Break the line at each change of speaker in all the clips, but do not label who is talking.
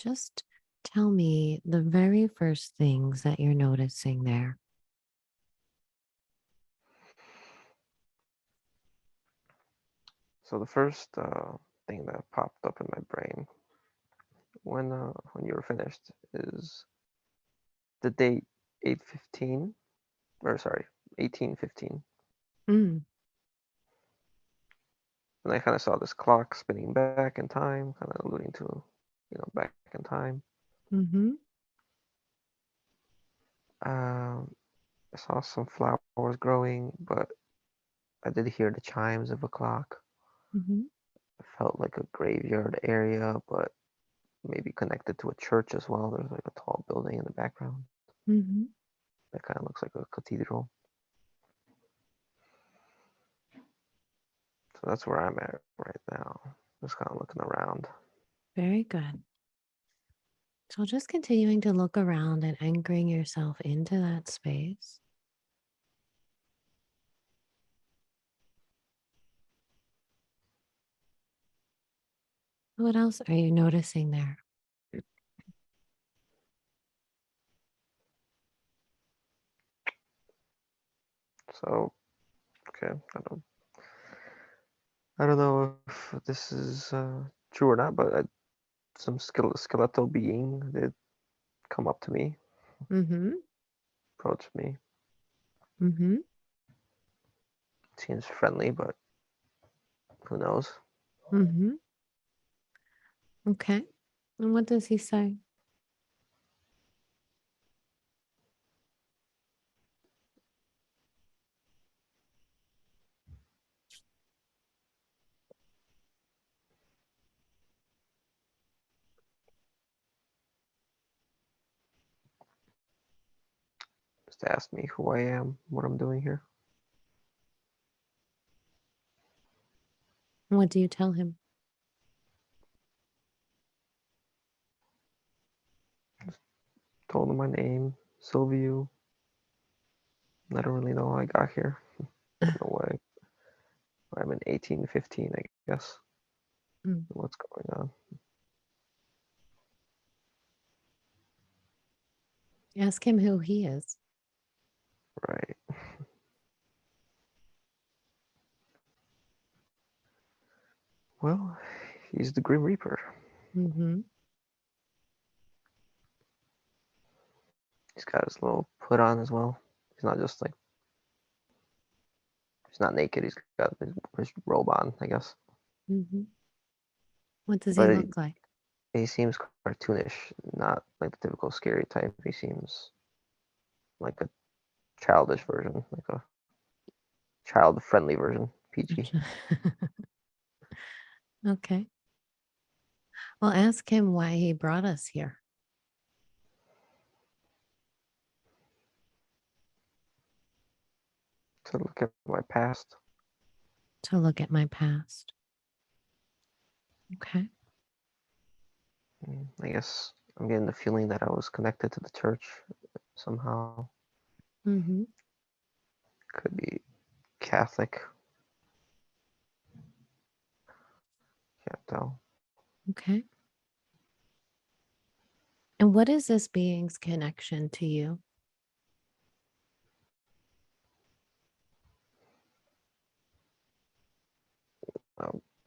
Just tell me the very first things that you're noticing there.
So the first thing that popped up in my brain when you were finished is the date 8:15, or sorry, 18:15,
Mm,
and I kind of saw this clock spinning back in time, kind of alluding to, back in time.
mm-hmm,
Um, I saw some flowers growing, but I did hear the chimes of a clock.
mm-hmm,
It felt like a graveyard area, but maybe connected to a church as well. There's like a tall building in the background
mm-hmm.
that kind of looks like a cathedral. So that's where I'm at right now. Just kind of looking around.
Very good. So just continuing to look around and anchoring yourself into that space. What else are you noticing there?
So, okay, I don't know if this is true or not, but some skeletal being did come up to me,
Mm-hmm,
approach me.
mm-hmm.
Seems friendly, but who knows?
Mm-hmm. Okay. And what does he say?
Just asked me who I am, what I'm doing here.
What do you tell him?
Told him my name, Silviu. I don't really know how I got here. Don't know why I'm in 1815, I guess.
Mm.
What's going on?
Ask him who he is.
Right. Well, he's the Grim Reaper.
Mm-hmm.
He's got his little hood on as well. He's not just like he's not naked. He's got his robe on, I guess.
Mm-hmm. What does he
But
look like?
he seems cartoonish, not like the typical scary type. He seems like a childish version, like a child-friendly version, PG.
Okay. Well, ask him why he brought us here.
To look at my past.
To look at my past. Okay.
I guess I'm getting the feeling that I was connected to the church somehow.
Mm-hmm.
Could be Catholic. Can't tell.
Okay. And what is this being's connection to you?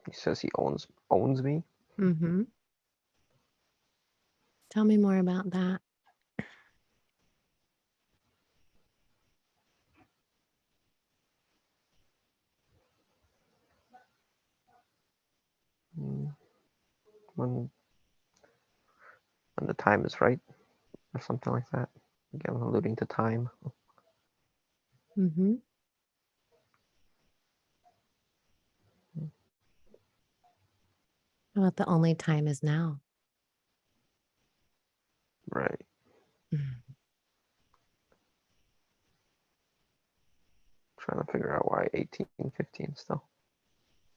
He says he owns me.
Mm-hmm. Tell me more about that.
Mm, When when the time is right, or something like that. Again, alluding to time.
Mm-hmm. About the only time is now.
Right.
Mm.
Trying to figure out why 1815 still.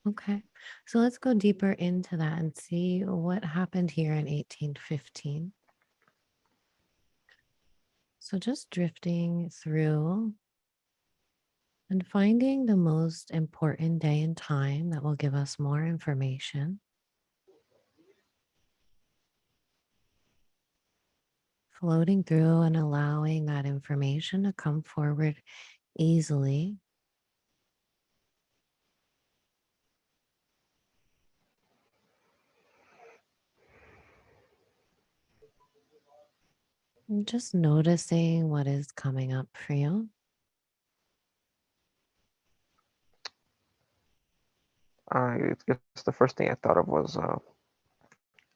Okay. So let's go deeper into that and see what happened here in 1815. So just drifting through and finding the most important day and time that will give us more information. floating through and allowing that information to come forward easily. And just noticing what is coming up for you.
I guess the first thing I thought of was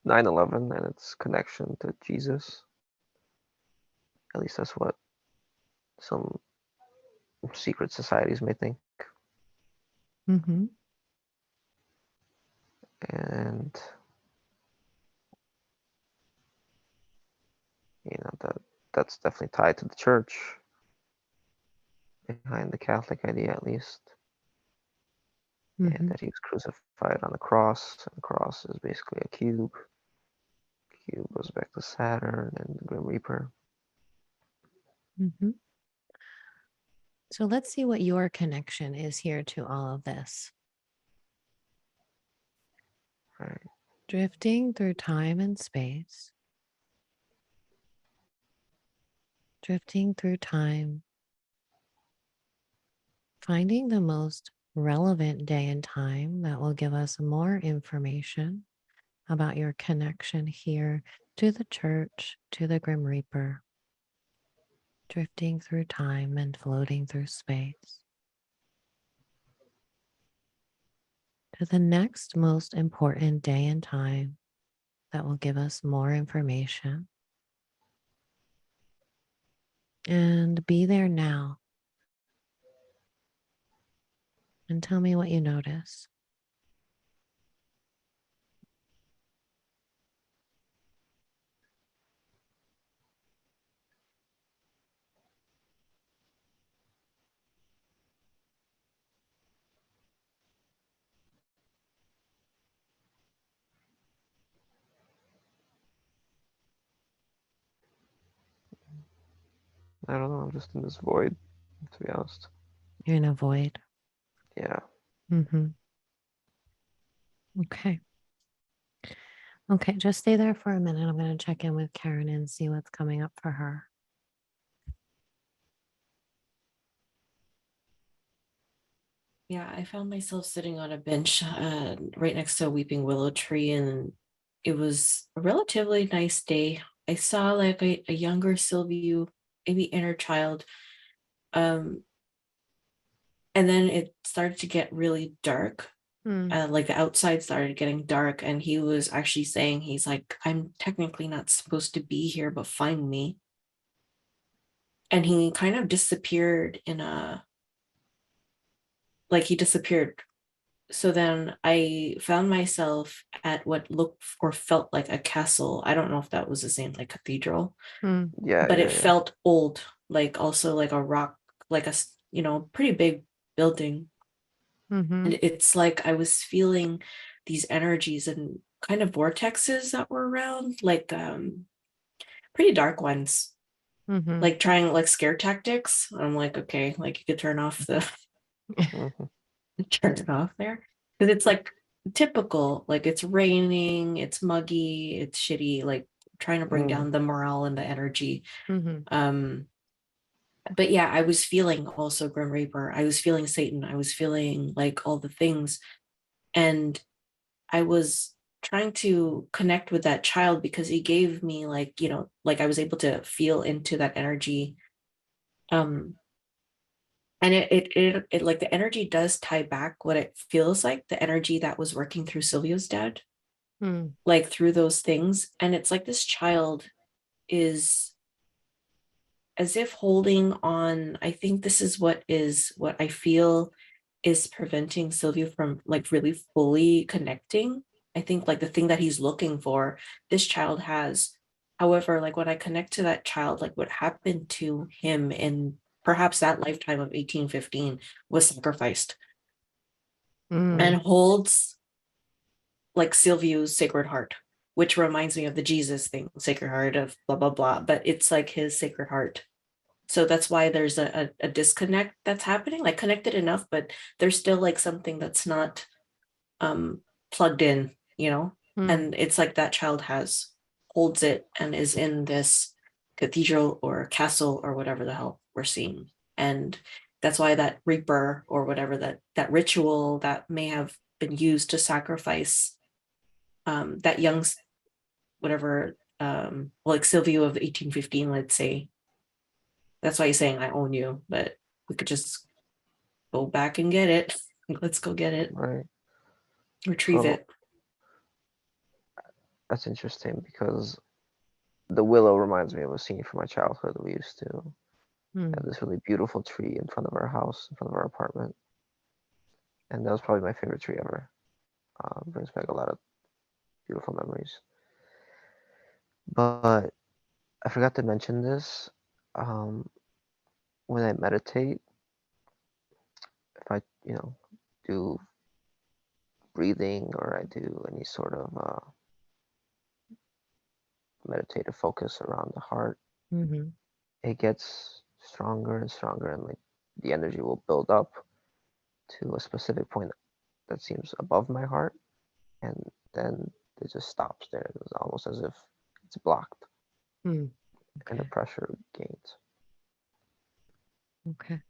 9/11 and its connection to Jesus. At least that's what some secret societies may think.
Mm-hmm.
And that's definitely tied to the church, behind the Catholic idea at least, and
Mm-hmm.
that he was crucified on the cross, and the cross is basically a cube. Cube goes back to Saturn and the Grim Reaper.
Mm-hmm. So let's see what your connection is here to all of this.
Right.
Drifting through time and space, drifting through time, finding the most relevant day and time that will give us more information about your connection here to the church, to the Grim Reaper, drifting through time and floating through space, to the next most important day and time that will give us more information. And be there now and tell me what you notice.
I don't know. I'm just in this void, to be honest.
You're in a void.
Yeah.
Mm-hmm. Okay. Okay. Just stay there for a minute. I'm going to check in with Karen and see what's coming up for her.
Yeah, I found myself sitting on a bench right next to a weeping willow tree, and it was a relatively nice day. I saw like a younger Silviu, maybe inner child. Um, and then it started to get really dark.
Mm,
Like the outside started getting dark, and he was actually saying, he's like, I'm technically not supposed to be here, but find me. And he kind of disappeared like he disappeared. So then I found myself at what looked or felt like a castle. I don't know if that was the same like cathedral,
mm,
Yeah,
but
yeah,
it
yeah.
felt old, like also like a rock, like a pretty big building.
mm-hmm,
And it's like I was feeling these energies and kind of vortexes that were around, like pretty dark ones,
mm-hmm.
like trying like scare tactics. I'm like, okay, like you could turn off the
Hmm.
turn it off there, because it's like typical, like it's raining, it's muggy, it's shitty, like trying to bring
Mm.
down the morale and the energy.
Mm-hmm.
But yeah, I was feeling also Grim Reaper, I was feeling Satan, I was feeling like all the things, and I was trying to connect with that child because he gave me like, like I was able to feel into that energy. um and it like the energy does tie back what it feels like, the energy that was working through Silvio's dad,
Mm,
like through those things. And it's like this child is as if holding on. I think this is what I feel is preventing Silvio from like really fully connecting. I think like the thing that he's looking for, this child has. However, like when I connect to that child, like what happened to him in perhaps that lifetime of 1815 was sacrificed, and
mm,
holds like Silvio's Sacred Heart, which reminds me of the Jesus thing, Sacred Heart of blah blah blah, but it's like his Sacred Heart. So that's why there's a disconnect that's happening, like connected enough, but there's still like something that's not um plugged in.
mm,
And it's like that child holds it and is in this. cathedral or castle or whatever the hell we're seeing. And that's why that reaper or whatever that ritual that may have been used to sacrifice that young whatever like Silviu of 1815, let's say. That's why he's saying I own you, but we could just go back and get it. Let's go get it.
Right.
Retrieve
So
it.
that's interesting because the willow reminds me of a scene from my childhood. We used to have this really beautiful tree in front of our house, in front of our apartment, and that was probably my favorite tree ever. Brings back a lot of beautiful memories. But I forgot to mention this. Um, when I meditate, if I, do breathing or I do any sort of meditative focus around the heart,
Mm-hmm.
it gets stronger and stronger, and like the energy will build up to a specific point that seems above my heart, and then it just stops there. It's almost as if it's blocked,
Mm.
and the pressure gains.
Okay.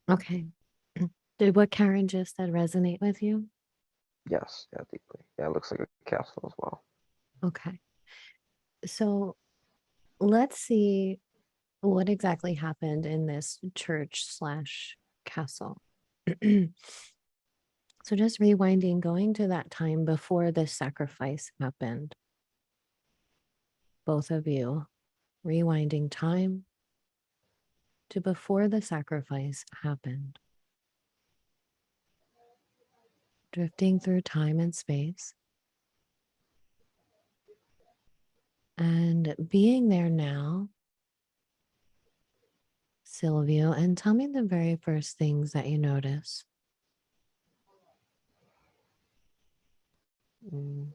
Okay. Did what Karen just said resonate with you?
Yes, yeah, deeply. Yeah, it looks like a castle as well.
Okay. So let's see what exactly happened in this church slash castle. So just rewinding, going to that time before the sacrifice happened. Both of you rewinding time to before the sacrifice happened. Drifting through time and space. And being there now, Silvio, and tell me the very first things that you notice.
Mm.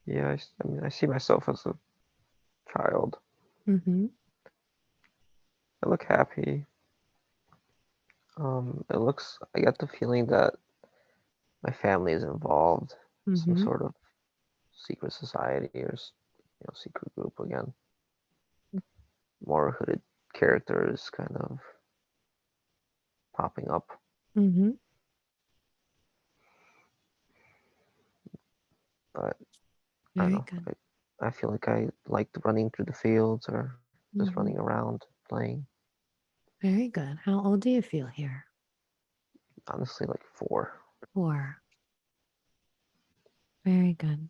Yeah, I mean, I see myself as a child.
Mm-hmm.
I look happy. I get the feeling that my family is involved, some
Mm-hmm.
sort of secret society or secret group again. More hooded characters kind of popping up.
Mm-hmm.
But I don't
Very
know.
good.
I feel like I liked running through the fields or just
Mm-hmm.
running around playing.
Very good. How old do you feel here?
Honestly, like 4.
4. Very good.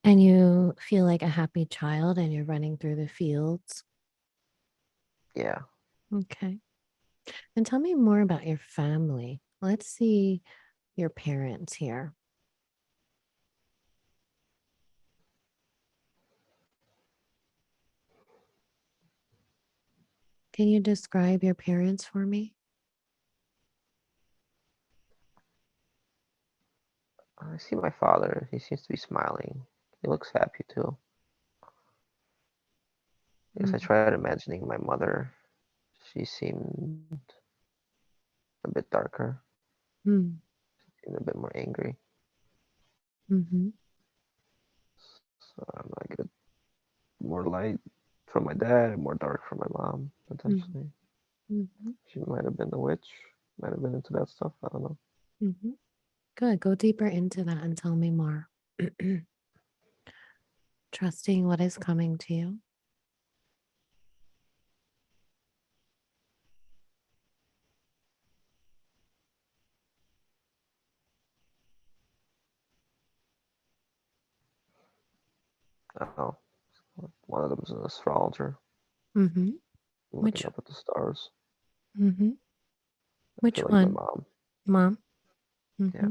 And you feel like a happy child and you're running through the fields.
Yeah.
Okay. And tell me more about your family. Let's see your parents here. Can you describe your parents for me?
I see my father. He seems to be smiling. He looks happy too. I guess I
Mm-hmm.
tried imagining my mother. She seemed a bit darker, seemed a bit more angry.
Mm-hmm.
So I get more light from my dad and more dark from my mom, potentially.
Mm-hmm.
She might have been a witch, might have been into that stuff. I don't know.
Mm-hmm. Good. Go deeper into that and tell me more. Trusting what is coming to you.
Oh, one of them is an astrologer,
Mm-hmm.
looking
Which
up at the stars.
mm-hmm.
I
Which
feel like my
one?
mom.
Mom?
Yeah.
Mm-hmm.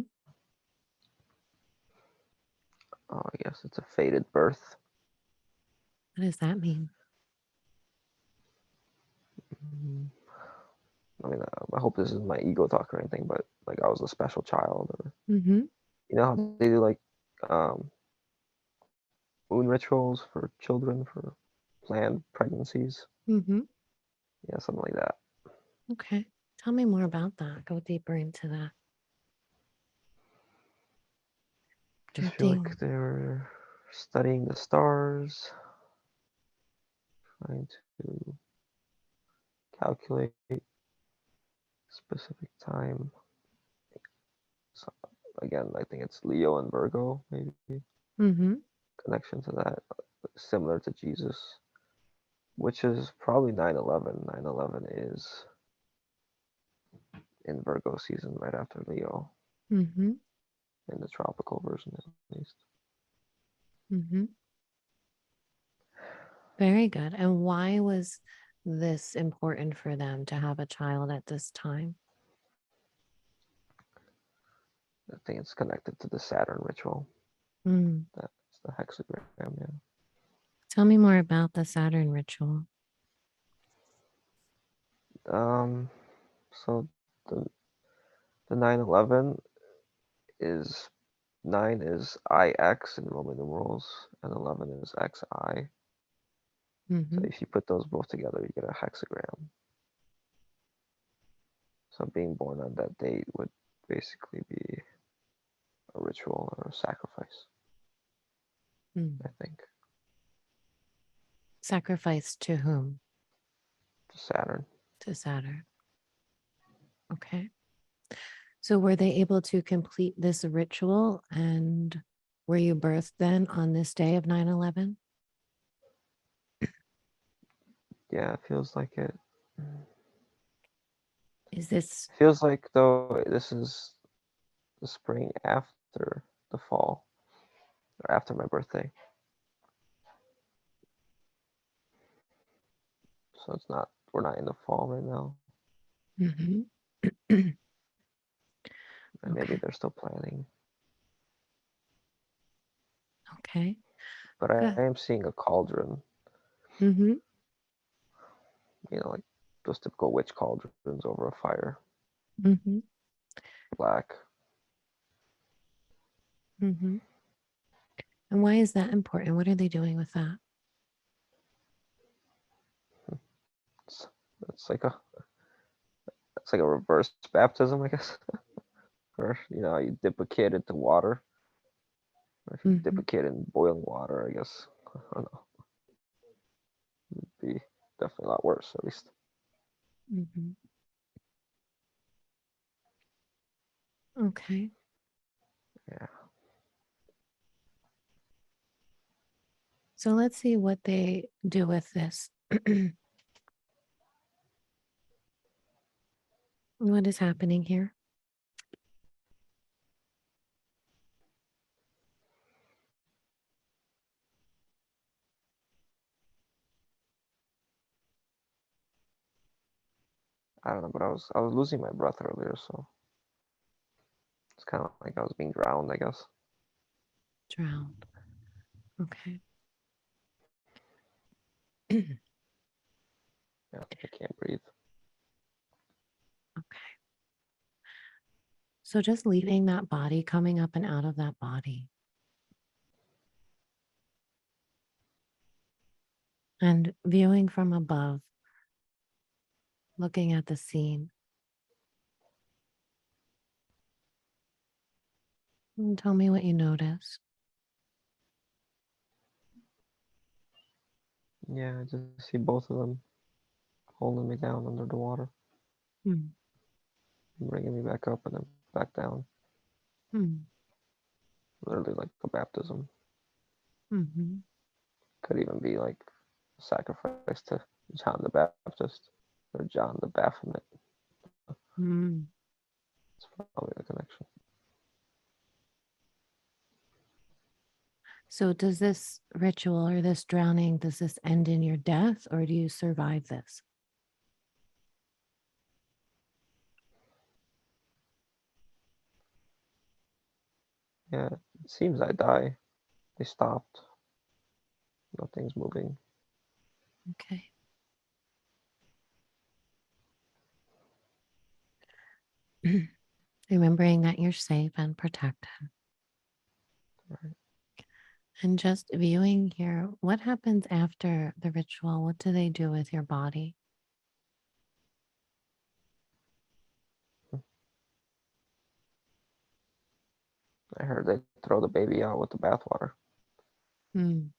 Oh, I guess it's a fated birth.
What does that mean?
Mm, I mean, I hope this isn't my ego talk or anything, but like I was a special child, or
Mm-hmm.
how they do like um, moon rituals for children for planned pregnancies.
Mm-hmm.
Yeah, something like that.
Okay. Tell me more about that. Go deeper into that.
Just feel
Drifting.
like they're studying the stars, trying to calculate specific time. So again, I think it's Leo and Virgo, maybe
Mm-hmm.
connection to that, similar to Jesus, which is probably 9/11. 9/11 is in Virgo season right after Leo,
Mm-hmm.
in the tropical version at least.
Mm-hmm. Very good. And why was this important for them to have a child at this time?
I think it's connected to the Saturn ritual.
Mm.
That's the hexagram, yeah.
Tell me more about the Saturn ritual.
So the 9/11 is 9 is IX in Roman numerals, and 11 is XI. So
Mm-hmm.
if you put those both together, you get a hexagram. So being born on that date would basically be a ritual or a sacrifice,
Mm.
I think,
Sacrifice to whom?
to Saturn.
To Saturn. Okay. So were they able to complete this ritual, and were you birthed then on this day of 9/11?
Yeah, it feels like it.
Is this
Feels like though this is the spring after the fall, or after my birthday. So it's not, we're not in the fall right now.
Mhm.
And maybe
Okay.
they're still planning.
Okay.
But I
Good.
am seeing a cauldron,
Mm-hmm.
like those typical witch cauldrons over a fire,
Mm-hmm.
black.
Mm-hmm. And why is that important? What are they doing with that?
It's, it's like a it's like a reverse baptism, I guess. Or you dip a kid into water, or if you dip
Mm-hmm.
a kid in boiling water, I guess. I don't know. It'd be definitely a lot worse, at least.
Mm-hmm. Okay.
Yeah.
So let's see what they do with this. What is happening here?
I don't know, but I was losing my breath earlier, so it's kind of like I was being drowned, I guess.
Drowned. Okay.
Yeah, like I can't breathe.
Okay. So just leaving that body, coming up and out of that body, and viewing from above, looking at the scene. And tell me what you notice.
Yeah, I just see both of them holding me down under the water,
Hmm.
bringing me back up and then back down.
Hmm.
Literally like a baptism.
Mm-hmm.
Could even be like a sacrifice to John the Baptist or John the Baphomet.
Hmm.
It's probably the connection.
So does this ritual or this drowning, does this end in your death, or do you survive this?
Yeah, it seems I die. They stopped. Nothing's moving.
Okay. Remembering that you're safe and protected.
Right.
And just viewing here, what happens after the ritual? What do they do with your body?
I heard they throw the baby out with the bathwater.
Mm,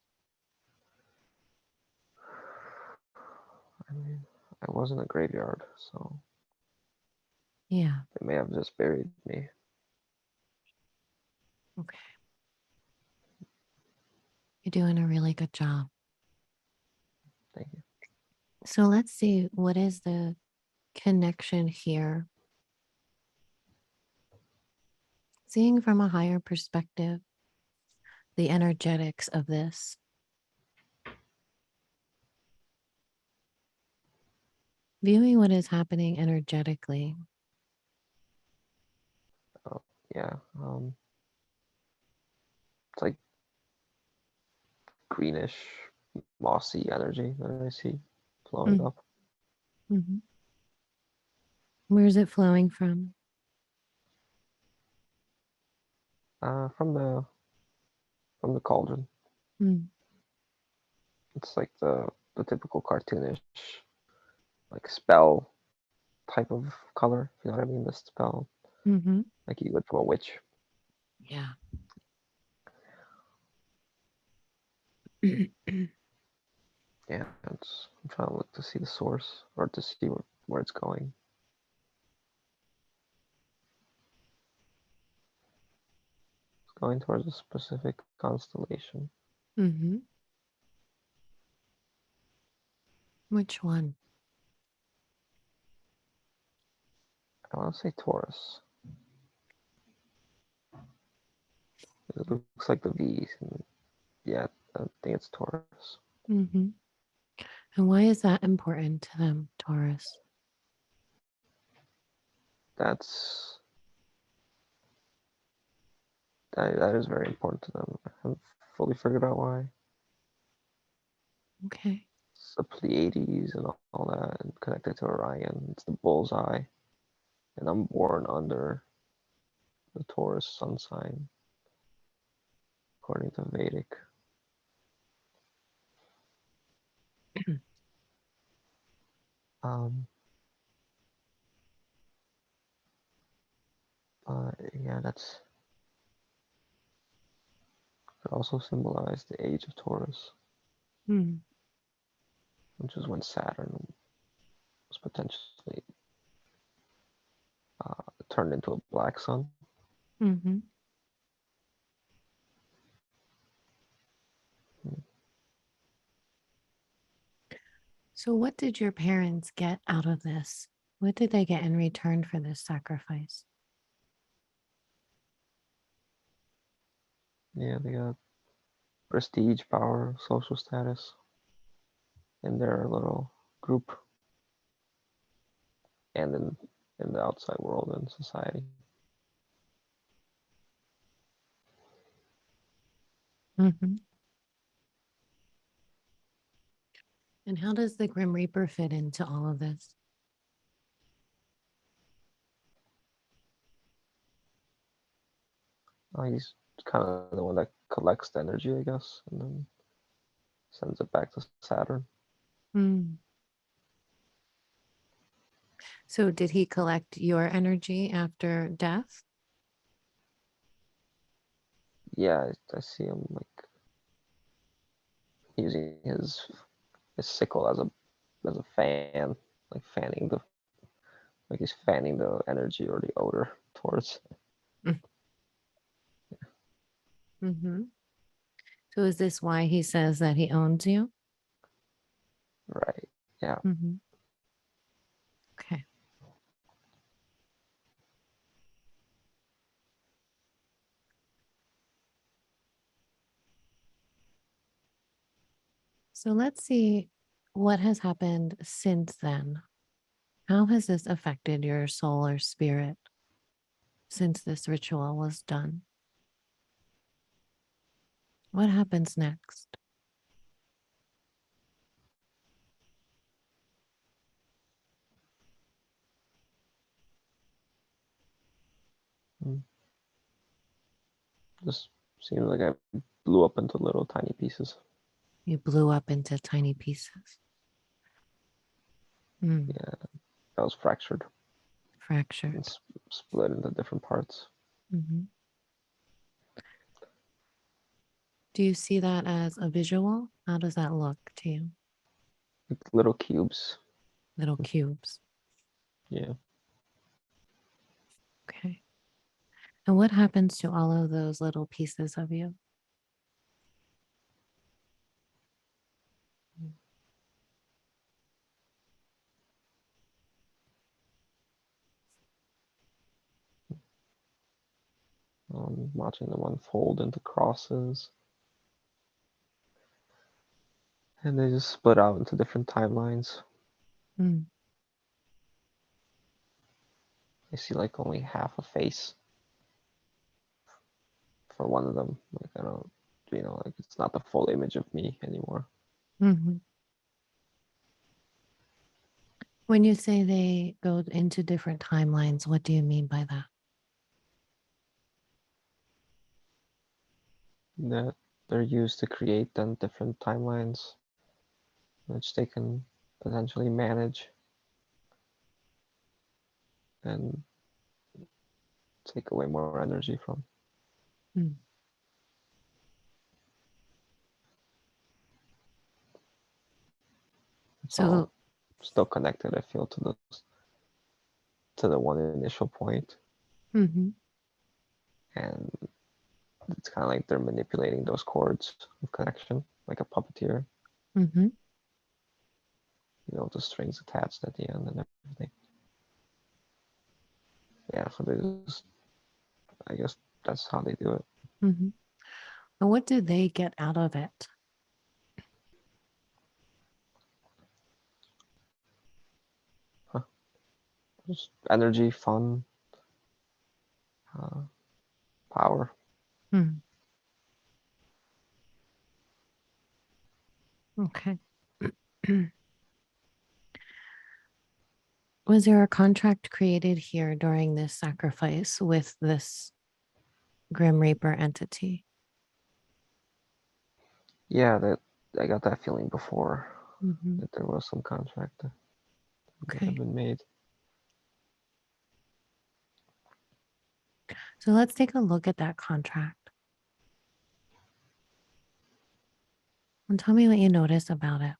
I mean, I was in a graveyard, so
yeah.
they may have just buried me.
Okay. You're doing a really good job.
Thank you.
So let's see, what is the connection here? Seeing from a higher perspective, the energetics of this. Viewing what is happening energetically.
Oh, yeah. It's like greenish, mossy energy that I see flowing
Mm,
up.
mhm. Where is it flowing from?
From the cauldron.
Mm,
It's like the typical cartoonish, like spell type of color. You know what I mean? The spell,
mm-hmm.
like you would from a witch.
Yeah.
Yeah, I'm trying to look to see the source or to see where it's going. It's going towards a specific constellation.
Mm-hmm. Which one?
I want to say Taurus. It looks like the V. And yeah, I think it's Taurus.
Mm-hmm. And why is that important to them, Taurus?
That's that is very important to them. I haven't fully figured out why.
Okay.
It's the Pleiades and all that, and connected to Orion. It's the bullseye, and I'm born under the Taurus sun sign, according to Vedic. Um, yeah, that's could also symbolize the age of Taurus,
Mm,
which is when Saturn was potentially turned into a black sun.
mm-hmm.
Hmm.
So, what did your parents get out of this? What did they get in return for this sacrifice?
Yeah, they got prestige, power, social status in their little group and in the outside world and society.
Mm-hmm. And how does the Grim Reaper fit into all of this?
He's kind of the one that collects the energy, I guess, and then sends it back to Saturn.
Mm. So, did he collect your energy after death?
Yeah, I see him like using his sickle as a fan, like fanning the like he's fanning the energy or the odor towards.
Mm-hmm. So, is this why he says that he owns you?
Right. Yeah.
Mm-hmm. Okay. So, let's see what has happened since then. How has this affected your soul or spirit since this ritual was done? What happens next?
Mm. Just seems like I blew up into little tiny pieces.
You blew up into tiny pieces. Mm,
Yeah, I was fractured and
fractured.
split into different parts.
Hmm. Do you see that as a visual? How does that look to you?
Like little cubes.
Little cubes.
Yeah.
Okay. And what happens to all of those little pieces of you?
Watching them unfold into crosses. And they just split out into different timelines.
Mm.
I see like only half a face for one of them. Like I don't, like it's not the full image of me anymore.
Hmm. When you say they go into different timelines, what do you mean by that?
That they're used to create then different timelines, which they can potentially manage and take away more energy from.
Mm.
It's
So,
all still connected, I feel, to the one initial point.
mhm,
And it's kind of like they're manipulating those cords of connection, like a puppeteer,
mhm.
the strings attached at the end and everything. Yeah, so they just, I guess that's how they do it.
Mhm. And what do they get out of it?
Huh. Just energy, fun, uh, power.
Hmm. Okay. Was there a contract created here during this sacrifice with this Grim Reaper entity?
Yeah, that I got that feeling before
Hmm.
that there was some contract that had
Okay.
been made.
So let's take a look at that contract and tell me what you notice about it.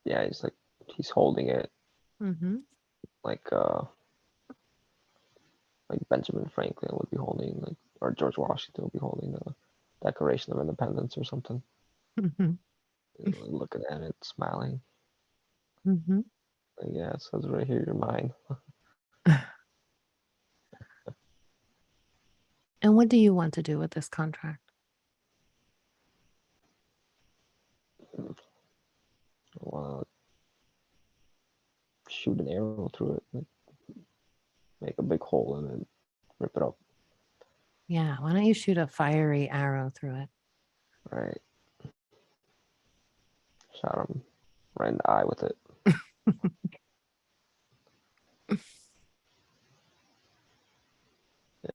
Yeah, he's holding it
Mm-hmm.
like uh like Benjamin Franklin would be holding, like, or George Washington would be holding the Declaration of Independence or something.
Mm-hmm.
Looking at it, smiling.
Mm-hmm.
Like, yeah, it says right here, you're mine.
And what do you want to do with this contract?
I want to shoot an arrow through it, like, make a big hole in it, rip it up.
Yeah, why don't you shoot a fiery arrow through it?
Right, shot him right in the eye with it.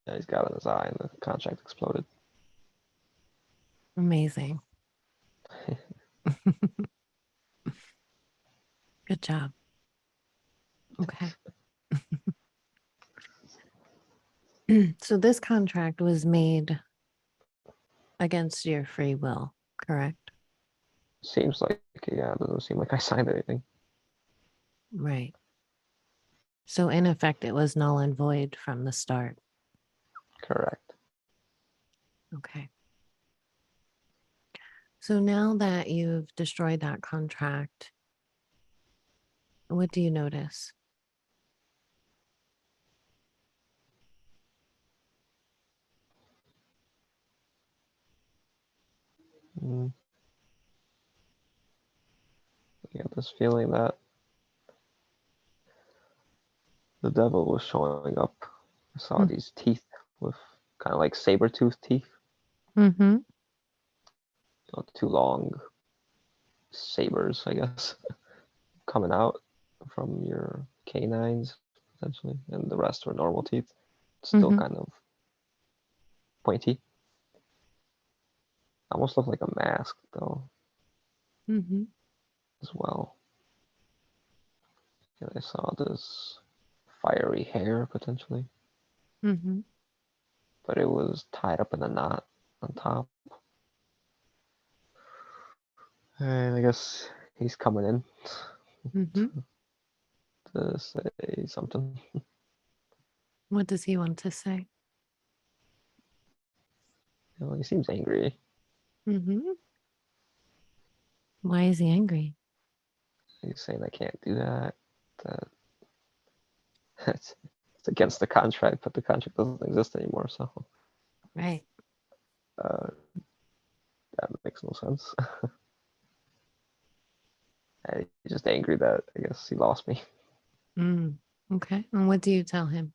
Yeah, he's got it in his eye, and the contract exploded.
Amazing. Good job. Okay. So this contract was made against your free will, correct?
Seems like, yeah, it doesn't seem like I signed anything.
Right. So in effect, it was null and void from the start.
Correct.
Okay. So now that you've destroyed that contract, what do you notice?
Mm. I got this feeling that the devil was showing up. I saw
Mm.
these teeth with kind of like saber-toothed teeth,
Mm-hmm.
two long sabers, I guess, coming out from your canines, essentially, and the rest were normal teeth, still
Mm-hmm.
kind of pointy. Almost looked like a mask, though,
Mm-hmm.
as well. And I saw this fiery hair, potentially.
Mm-hmm.
but it was tied up in a knot on top. And I guess he's coming in
Mm-hmm.
to say something.
What does he want to say?
He seems angry.
Mm-hmm. Why is he angry?
He's saying I can't do that. That it's against the contract, but the contract doesn't exist anymore. So
Right.
uh, that makes no sense. And he's just angry that I guess he lost me.
Okay. And what do you tell him?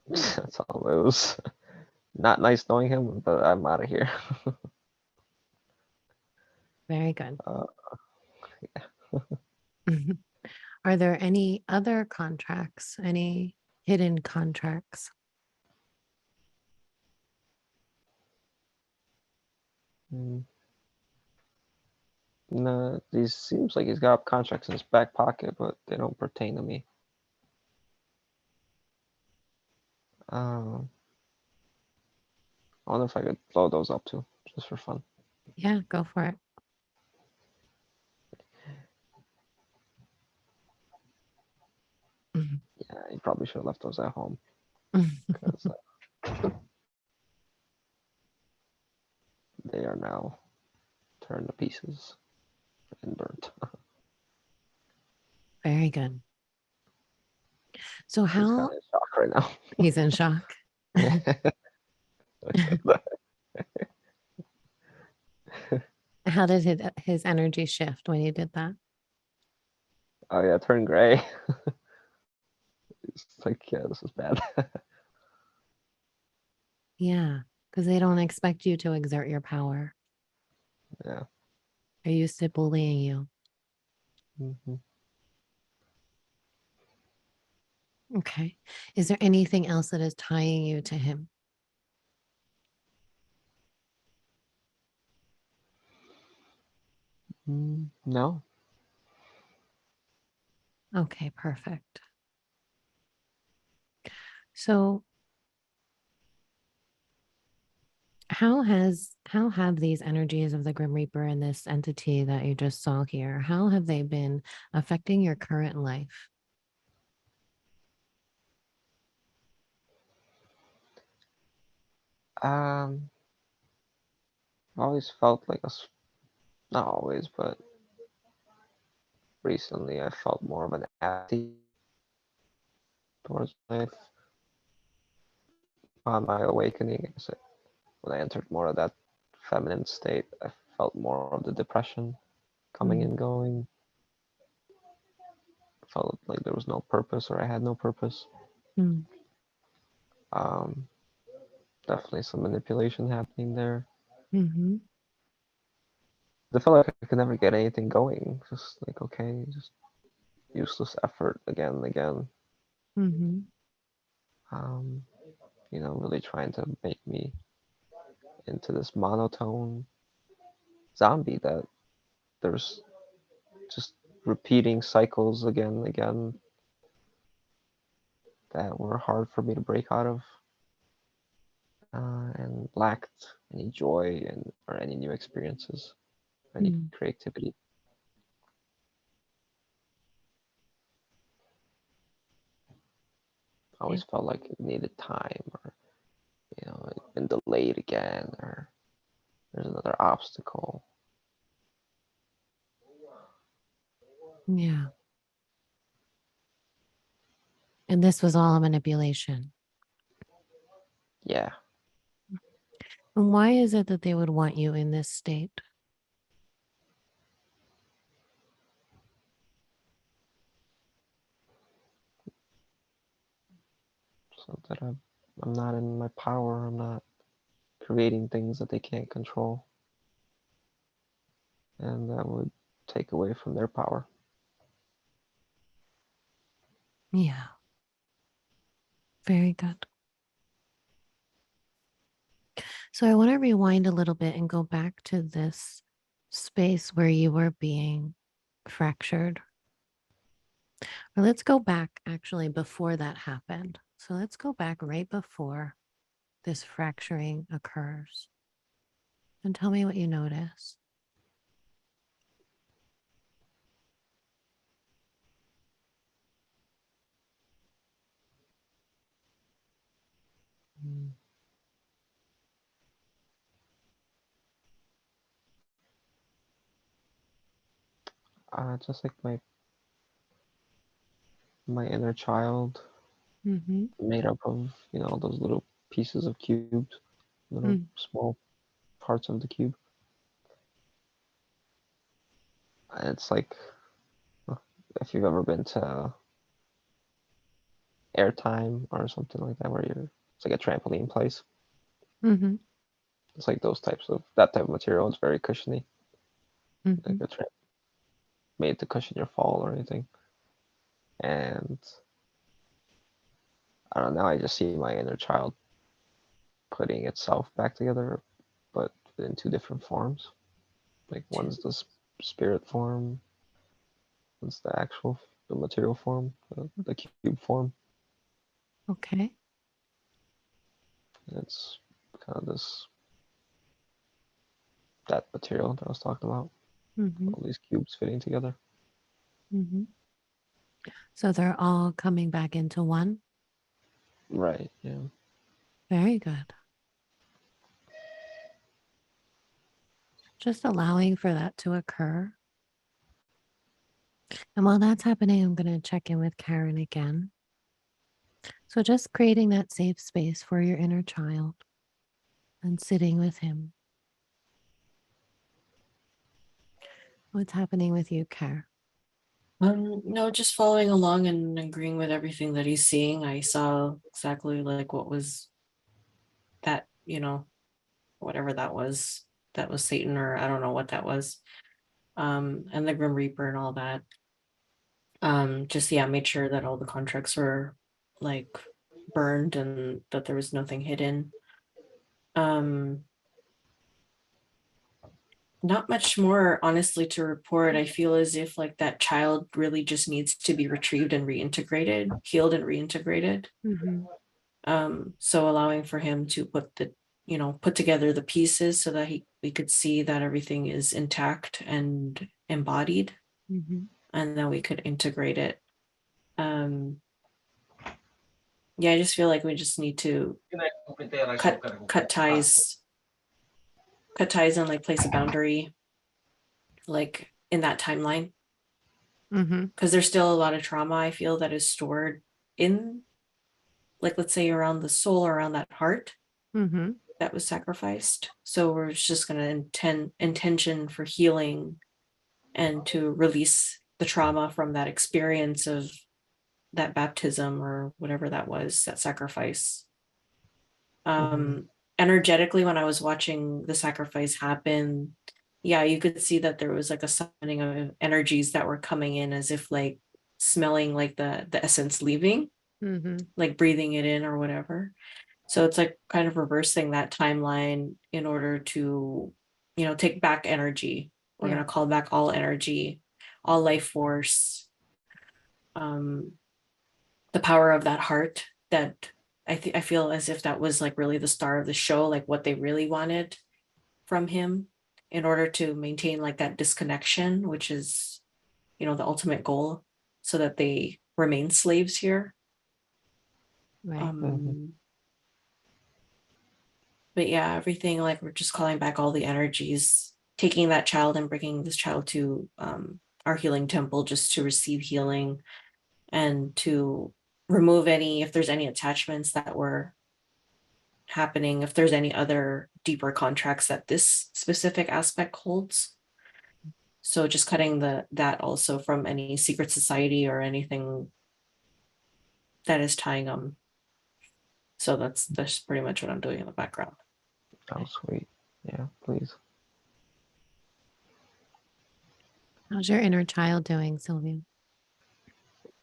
That's all. It was not nice knowing him, but I'm out of here.
Very good.
Yeah.
Are there any other contracts, any hidden contracts?
Mm. No, he seems like he's got contracts in his back pocket, but they don't pertain to me. I wonder if I could blow those up too, just for fun.
Yeah, go for it.
Yeah, you probably should have left those at home because they are now turned to pieces and burnt.
Very good. So
He's kind
how
of in shock right now.
he's in shock. How did his energy shift when you did that?
Oh yeah, it turned gray. It's like, yeah, this is bad.
Yeah, because they don't expect you to exert your power.
Yeah.
They're used to bullying you.
Mm-hmm.
Okay. Is there anything else that is tying you to him?
No.
Okay, perfect. So how have these energies of the Grim Reaper and this entity that you just saw here, how have they been affecting your current life?
Um, I've always felt like not always, but recently I felt more of an apathy towards life. On my awakening, I guess when I entered more of that feminine state, I felt more of the depression coming
Mm,
and going. Felt like there was no purpose or I had no purpose.
mm,
Um, Definitely some manipulation happening there.
mm-hmm,
I felt like I could never get anything going. Just like, okay, just useless effort again and again.
mm-hmm.
Um, really trying to make me into this monotone zombie that there's just repeating cycles again and again that were hard for me to break out of, and lacked any joy and or any new experiences, any
Mm.
creativity. I always
Okay.
felt like it needed time, or it's been delayed again, or there's another obstacle.
Yeah. And this was all a manipulation.
Yeah.
And why is it that they would want you in this state?
So that I'm not in my power. I'm not creating things that they can't control, and that would take away from their power.
Yeah. Very good. So I want to rewind a little bit and go back to this space where you were being fractured. Or let's go back actually before that happened. So let's go back right before this fracturing occurs. And tell me what you notice. Mm.
Just like my inner child,
Mm-hmm.
made up of those little pieces of cubes, little
Mm.
small parts of the cube. It's like if you've ever been to airtime or something like that, where it's like a trampoline place.
Mm-hmm.
It's like those types of that type of material. It's very cushiony, like
Mm-hmm.
a made to cushion your fall or anything. And I don't know. I just see my inner child putting itself back together, but in two different forms. Like one's the spirit form, one's the material form, the cube form.
Okay.
And it's kind of that material that I was talking about.
Mm-hmm.
All these cubes fitting together.
Mm-hmm. So they're all coming back into one.
Right. Yeah.
Very good. Just allowing for that to occur. And while that's happening, I'm going to check in with Karen again. So just creating that safe space for your inner child and sitting with him. What's happening with you, Karen?
No, just following along and agreeing with everything that he's seeing. I saw exactly like what was that, whatever that was Satan, or I don't know what that was. And the Grim Reaper and all that. Just yeah, made sure that all the contracts were like burned and that there was nothing hidden. Um, Not much more honestly to report. I feel as if like that child really just needs to be retrieved and reintegrated, healed and reintegrated.
Mm-hmm.
So allowing for him to put together the pieces so that we could see that everything is intact and embodied,
Mm-hmm.
and then we could integrate it. um yeah, I just feel like we just need to cut ties and like place a boundary like in that timeline,
Mm-hmm.
because there's still a lot of trauma I feel that is stored in, like, let's say around the soul, around that heart
Mm-hmm.
that was sacrificed. So we're just going to intention for healing and to release the trauma from that experience of that baptism or whatever that was, that sacrifice.
Mm-hmm.
Energetically, when I was watching the sacrifice happen, yeah, you could see that there was like a summoning of energies that were coming in, as if like smelling like the essence leaving,
Mm-hmm.
like breathing it in or whatever. So it's like kind of reversing that timeline in order to, take back energy. We're
Yeah.
going to call back all energy, all life force, um, the power of that heart that I feel as if that was like really the star of the show, like what they really wanted from him in order to maintain like that disconnection, which is, the ultimate goal, so that they remain slaves here.
Right.
Mm-hmm.
But yeah, everything, like, we're just calling back all the energies, taking that child and bringing this child to our healing temple just to receive healing and to remove any, if there's any attachments that were happening, if there's any other deeper contracts that this specific aspect holds. So just cutting that also from any secret society or anything that is tying them. So that's pretty much what I'm doing in the background.
Oh, sweet. Yeah, please.
How's your inner child doing, Sylvia?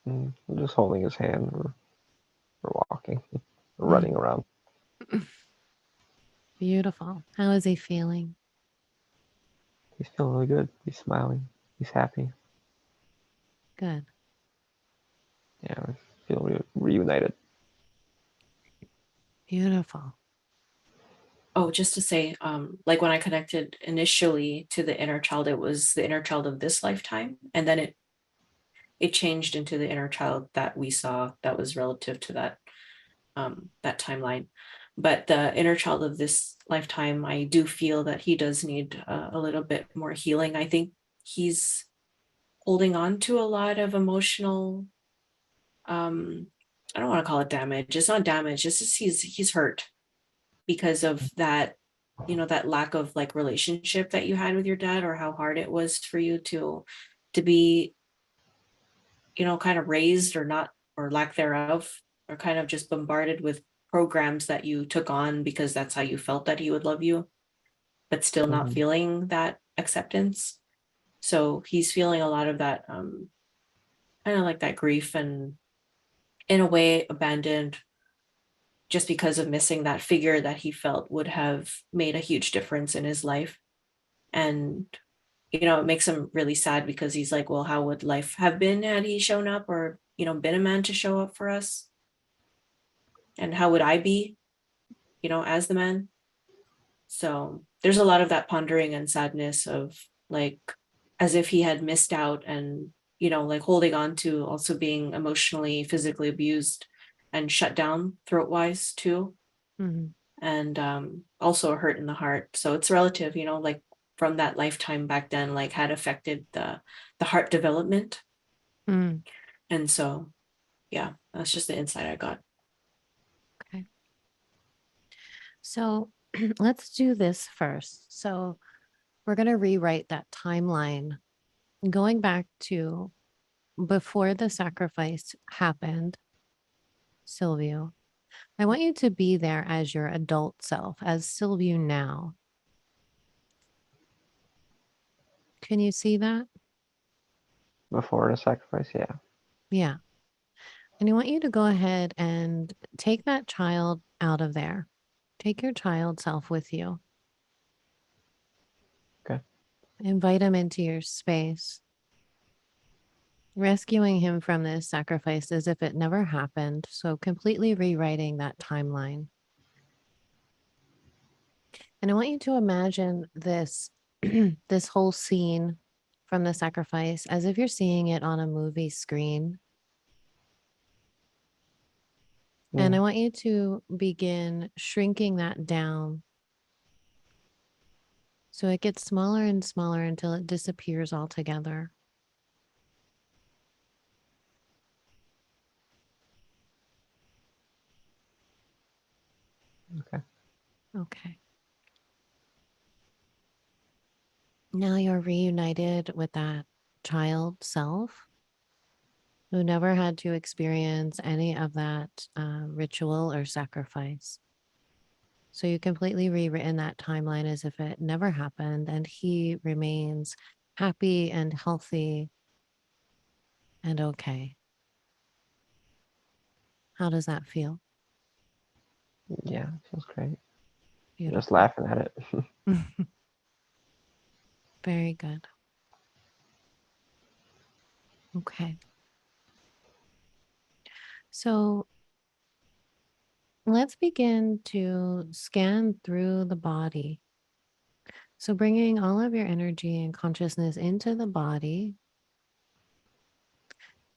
I'm just holding his hand. We're walking, we're
Mm.
running around.
Beautiful. How is he feeling?
He's feeling really good. He's smiling. He's happy.
Good.
Yeah, I feel reunited.
Beautiful.
oh, just to say, like when I connected initially to the inner child, it was the inner child of this lifetime, and then it changed into the inner child that we saw that was relative to that timeline. But the inner child of this lifetime, I do feel that he does need a little bit more healing. I think he's holding on to a lot of emotional, I don't want to call it damage. It's not damage. It's just he's hurt because of that, that lack of like relationship that you had with your dad, or how hard it was for you to be, kind of raised or not, or lack thereof, or kind of just bombarded with programs that you took on because that's how you felt that he would love you, but still not
Mhm.
feeling that acceptance. So he's feeling a lot of that, kind of like that grief, and in a way abandoned, just because of missing that figure that he felt would have made a huge difference in his life. And it makes him really sad because he's like, well, how would life have been had he shown up, or been a man to show up for us, and how would I be, as the man? So there's a lot of that pondering and sadness of, like, as if he had missed out, and like holding on to also being emotionally, physically abused and shut down throat wise too,
Mm-hmm.
and also a hurt in the heart. So it's relative, like from that lifetime back then, like had affected the heart development.
Mm,
And so yeah, that's just the insight I got.
okay. So let's do this first. So we're going to rewrite that timeline going back to before the sacrifice happened, Silviu. I want you to be there as your adult self, as Silviu now. Can you see that?
Before the sacrifice, yeah.
Yeah. And I want you to go ahead and take that child out of there. Take your child self with you.
Okay.
Invite him into your space, rescuing him from this sacrifice as if it never happened. So completely rewriting that timeline. And I want you to imagine this this whole scene from the sacrifice as if you're seeing it on a movie screen. And I
Mm.
want you to begin shrinking that down so it gets smaller and smaller until it disappears altogether.
Okay.
Okay. Now you're reunited with that child self who never had to experience any of that ritual or sacrifice. So you completely rewritten that timeline as if it never happened, and he remains happy and healthy and okay. How does that feel?
Yeah, feels great. I'm just
Beautiful.
laughing at it.
Very good. Okay. So let's begin to scan through the body. So bringing all of your energy and consciousness into the body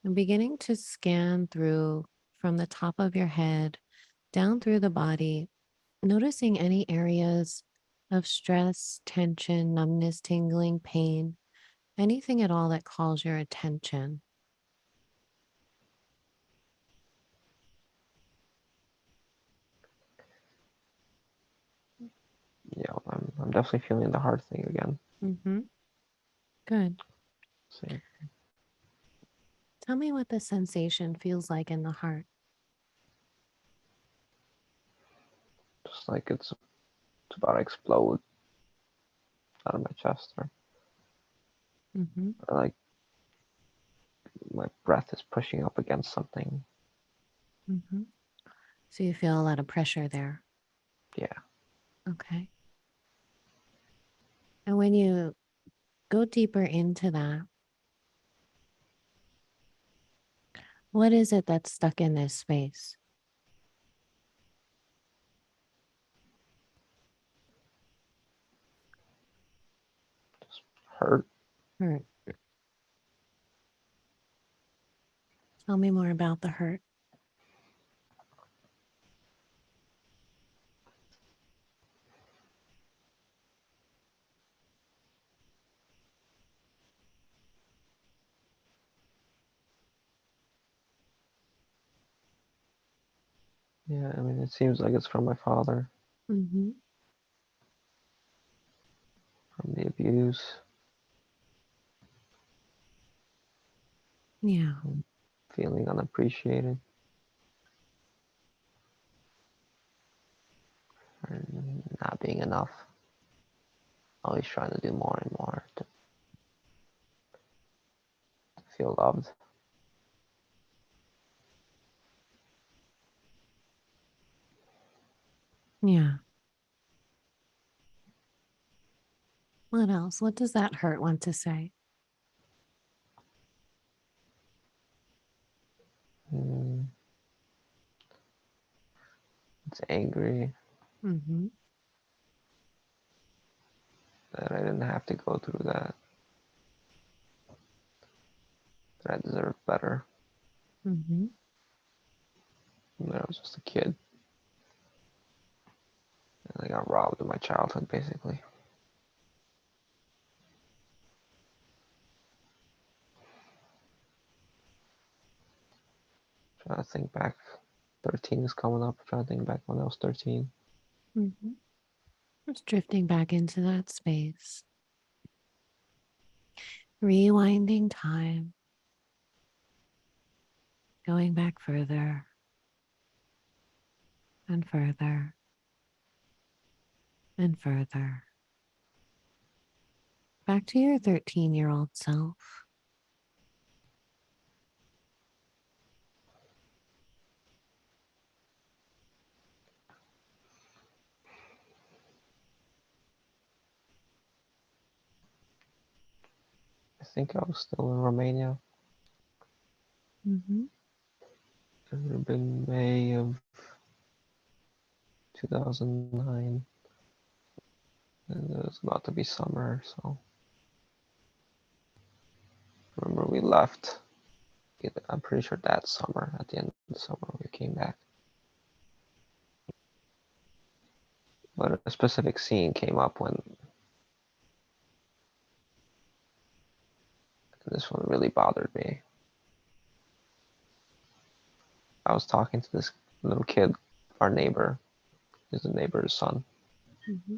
and beginning to scan through from the top of your head down through the body, noticing any areas of stress, tension, numbness, tingling, pain, anything at all that calls your attention.
Yeah, I'm definitely feeling the heart thing again.
Mm-hmm. Good.
Same.
Tell me what the sensation feels like in the heart.
Just like it's about to explode out of my chest,
Mm-hmm.
or like my breath is pushing up against something.
Mm-hmm. So you feel a lot of pressure there.
Yeah.
Okay. And when you go deeper into that, what is it that's stuck in this space?
Hurt.
Hurt. Tell me more about the hurt.
Yeah, I mean, it seems like it's from my father,
Mm-hmm.
from the abuse,
Yeah.
feeling unappreciated, or not being enough. Always trying to do more and more to feel loved.
Yeah. What else? What does that hurt want to say?
Mm, it's angry
Mm-hmm.
that I didn't have to go through that. That I deserve better.
Mm-hmm.
When I was just a kid, and I got robbed of my childhood, basically. Trying to think back. 13 is coming up. Trying to think back when I was 13.
Mm-hmm. Just drifting back into that space. Rewinding time. Going back further and further and further. Back to your 13-year-old self.
I think I was still in Romania.
Mm-hmm.
It would have been May of 2009. And it was about to be summer, so remember we left. I'm pretty sure that summer, at the end of the summer, we came back. But a specific scene came up when this one really bothered me. I was talking to this little kid, our neighbor. He's the neighbor's son.
Mm-hmm.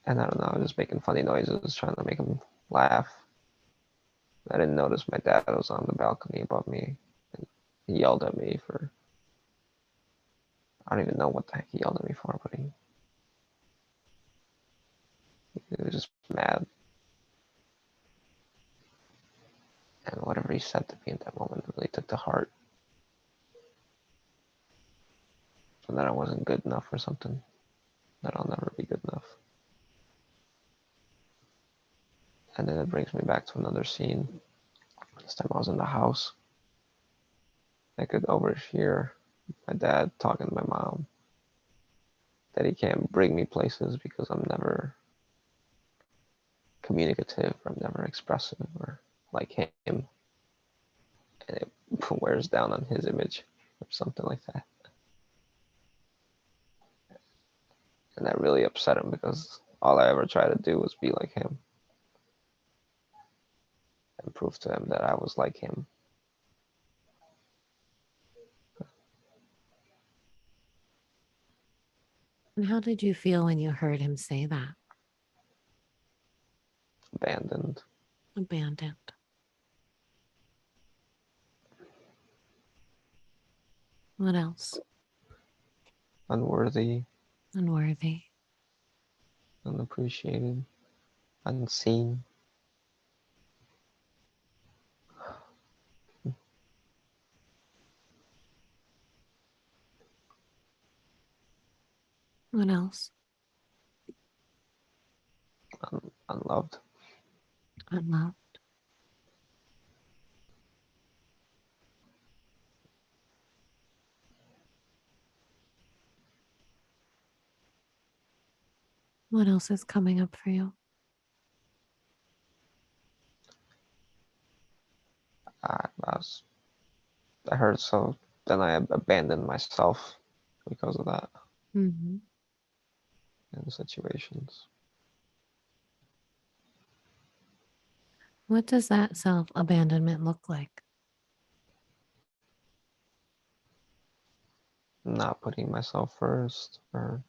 And I don't know, I was just making funny noises, trying to make him laugh. I didn't notice my dad was on the balcony above me. And he yelled at me for, I don't even know what the heck he yelled at me for, but he was just mad. And whatever he said to me at that moment really took to heart. And that I wasn't good enough or something. That I'll never be good enough. And then it brings me back to another scene. This time I was in the house. I could overhear my dad talking to my mom that he can't bring me places because I'm never communicative, I'm never expressive or like him. And it wears down on his image or something like that. And that really upset him because all I ever tried to do was be like him and prove to him that I was like him.
And how did you feel when you heard him say that?
Abandoned,
Abandoned. What else?
unworthy,
Unworthy.
unappreciated, unseen.
What else?
Unloved.
Unloved. What else is coming up for you?
I heard so. Then I abandoned myself because of that
Mhm.
in situations.
What does that self-abandonment look like?
Not putting myself first or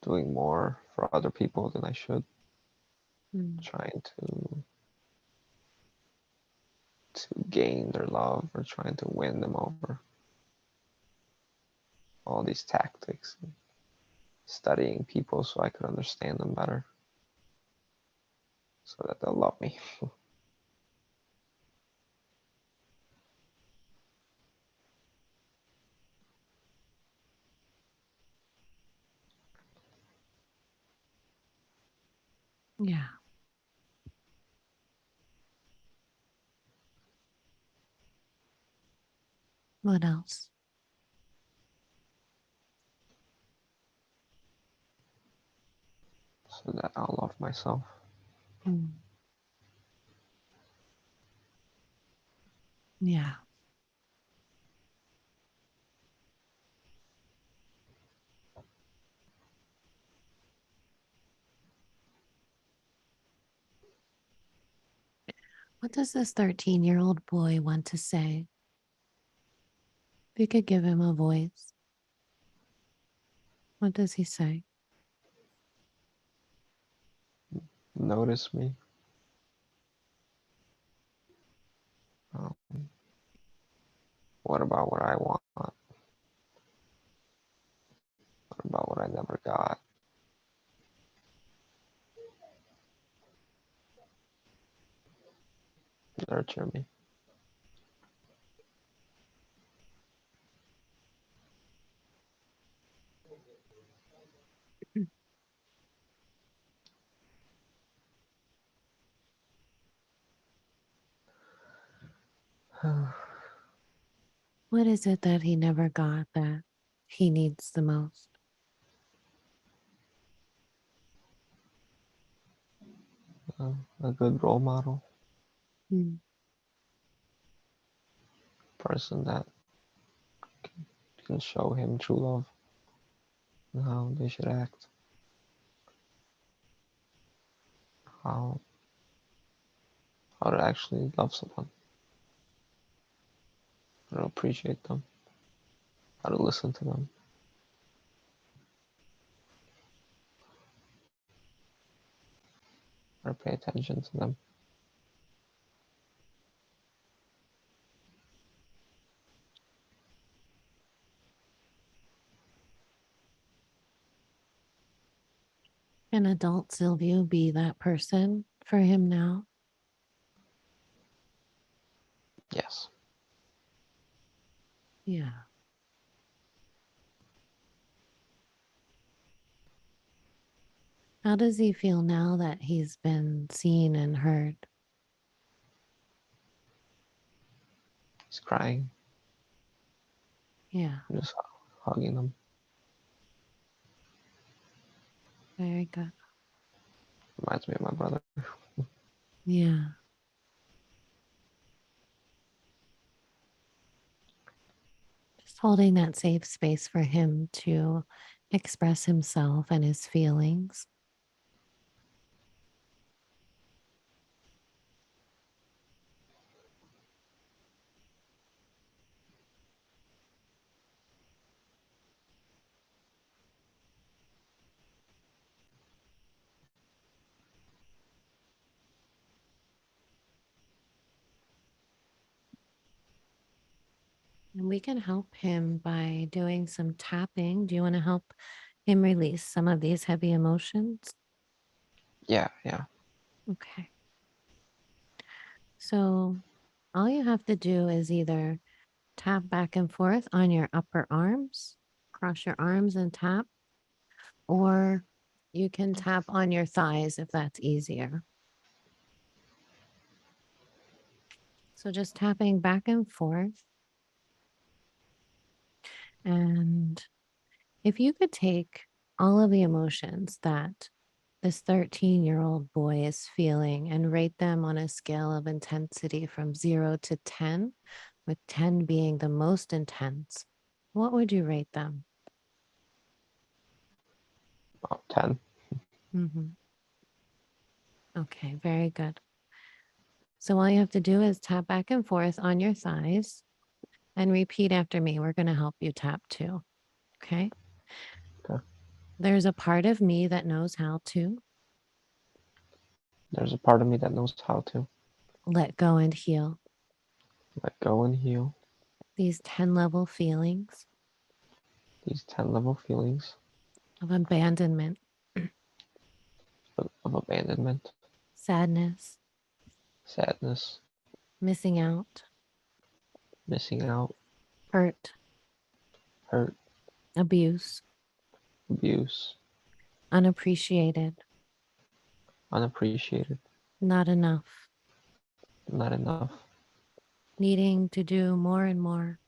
doing more for other people than I should.
Mm.
Trying to gain their love or trying to win them over. All these tactics, studying people so I could understand them better, so that they'll love me.
Yeah. What else?
So that I'll love myself.
Mm. Yeah. What does this 13-year-old boy want to say? If you could give him a voice, what does he say?
Notice me. Um, what about what I want? What about what I never got? Nurture me.
What is it that he never got that he needs the most?
A good role model,
Mm.
person that can show him true love and how they should act, how how to actually love someone, how to appreciate them, how to listen to them, how to pay attention to them.
Can adult Silviu be that person for him now?
Yes.
Yeah. How does he feel now that he's been seen and heard?
He's crying,
Yeah.
just hugging them.
Very good.
Reminds me of my brother.
Yeah. Just holding that safe space for him to express himself and his feelings. And we can help him by doing some tapping. Do you want to help him release some of these heavy emotions?
Yeah, yeah.
Okay. So all you have to do is either tap back and forth on your upper arms, cross your arms and tap, or you can tap on your thighs if that's easier. So just tapping back and forth. And if you could take all of the emotions that this 13-year-old boy is feeling, and rate them on a scale of intensity from 0 to 10, with 10 being the most intense. What would you rate them?
10.
Mm-hmm. Okay, very good. So all you have to do is tap back and forth on your thighs and repeat after me. We're going to help you tap too. Okay.
Okay.
There's a part of me that knows how to
There's a part of me that knows how to
let go and heal
let go and heal
these 10 level feelings
these 10 level feelings
of abandonment,
of abandonment,
sadness,
sadness,
missing out,
missing out,
hurt,
hurt,
abuse,
abuse,
unappreciated,
unappreciated,
not enough,
not enough,
needing to do more and more,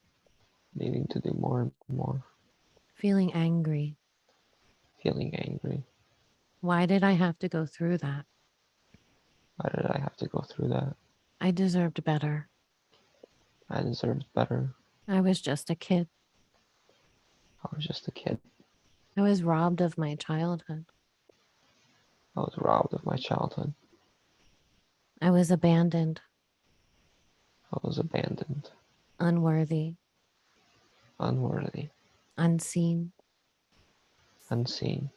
needing to do more and more,
feeling angry.
feeling angry.
Why did I have to go through that?
Why did I have to go through that?
I deserved better.
I deserved better.
I was just a kid.
I was just a kid.
I was robbed of my childhood.
I was robbed of my childhood.
I was abandoned,
I was abandoned,
unworthy,
unworthy,
unseen,
unseen,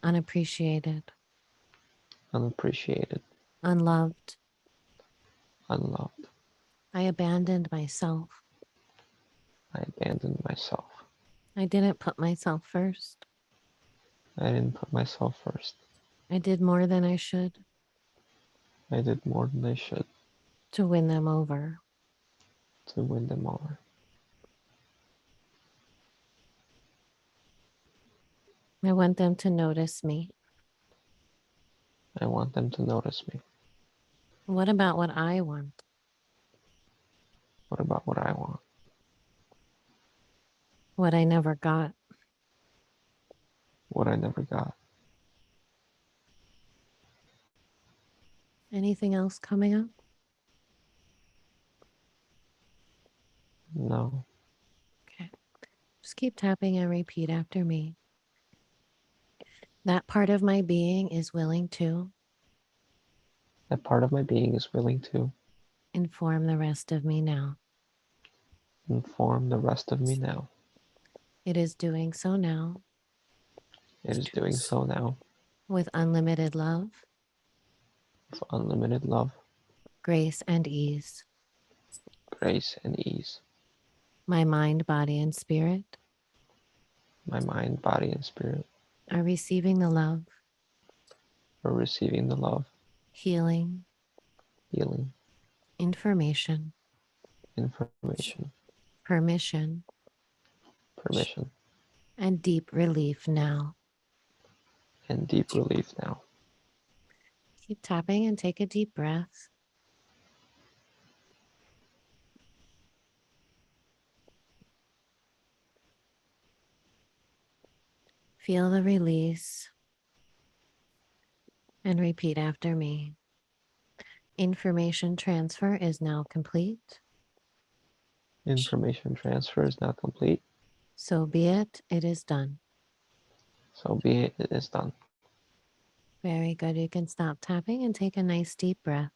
unappreciated,
unappreciated,
unloved.
unloved.
I abandoned myself.
I abandoned myself.
I didn't put myself first.
I didn't put myself first.
I did more than I should
I did more than I should
to win them over.
to win them over.
I want them to notice me.
I want them to notice me.
What about what I want?
What about what I want?
What I never got?
What I never got?
Anything else coming up?
No.
Okay. Just keep tapping and repeat after me. That part of my being is willing to
That part of my being is willing to
inform the rest of me now.
inform the rest of me now.
It is doing so now
It is doing so now
with unlimited love,
with unlimited love,
grace, and ease.
grace, and ease.
My mind, body, and spirit
My mind, body, and spirit
are receiving the love,
are receiving the love,
healing,
healing,
information,
information,
permission,
permission,
and deep relief now.
and deep relief now.
Keep tapping and take a deep breath. Feel the release and repeat after me. Information transfer is now complete.
Information transfer is now complete.
So be it, it is done.
So be it, it is done.
Very good. You can stop tapping and take a nice deep breath.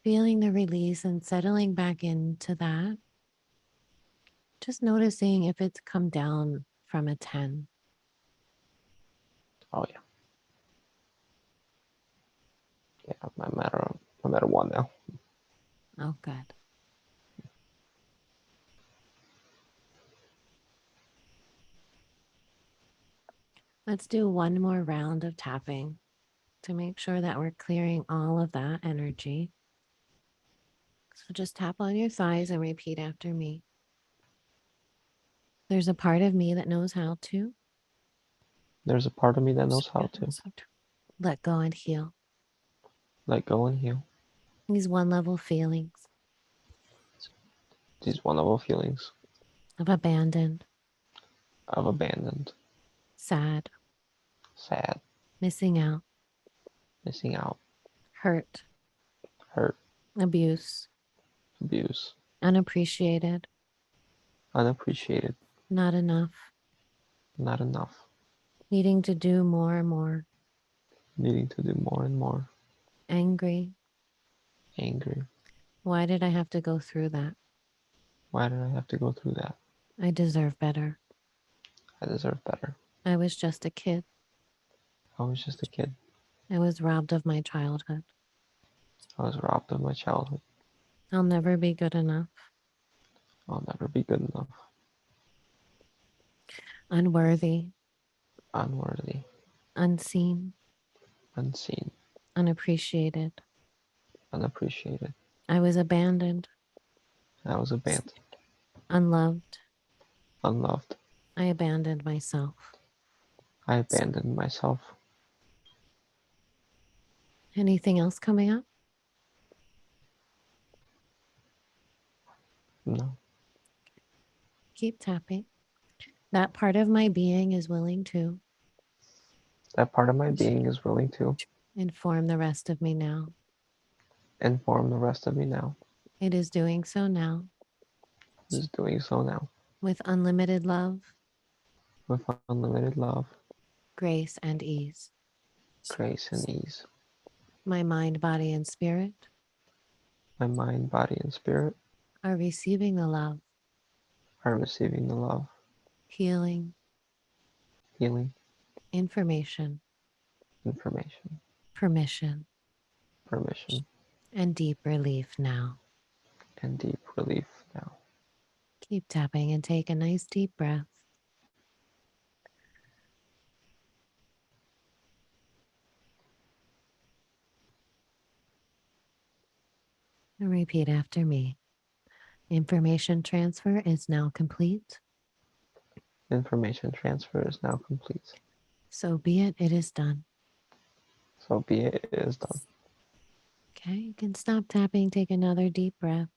Feeling the release and settling back into that. Just noticing if it's come down from a 10.
Oh yeah. Yeah, I'm at a 1 now.
Oh, good. Let's do one more round of tapping to make sure that we're clearing all of that energy. So just tap on your thighs and repeat after me. There's a part of me that knows how to
There's a part of me that knows how to
let go and heal
let go and heal
these one level feelings
these wonderful feelings
of abandoned,
of abandoned,
sad,
sad,
missing out,
missing out,
hurt,
hurt,
abuse,
abuse,
unappreciated,
unappreciated,
not enough,
not enough,
needing to do more and more,
needing to do more and more,
angry.
angry.
Why did I have to go through that?
Why did I have to go through that?
I deserve better.
I deserve better.
I was just a kid.
I was just a kid.
I was robbed of my childhood.
I was robbed of my childhood.
I'll never be good enough.
I'll never be good enough.
Unworthy,
Unworthy,
unseen,
unseen,
unappreciated.
unappreciated.
I was abandoned,
I was abandoned,
unloved.
unloved.
I abandoned myself.
I abandoned myself.
Anything else coming up?
No.
Keep tapping. That part of my being is willing to
That part of my being is willing to
inform the rest of me now.
inform the rest of me now.
It is doing so now
Is doing so now.
with unlimited love,
With unlimited love,
grace, and ease.
grace, and ease.
My mind, body, and spirit
My mind, body, and spirit
are receiving the love,
are receiving the love,
healing,
healing,
information,
information,
permission,
permission,
and deep relief now.
and deep relief now.
Keep tapping and take a nice deep breath. And repeat after me. Information transfer is now complete.
Information transfer is now complete.
So be it, it is done.
So be it, it is done.
Okay, you can stop tapping, take another deep breath.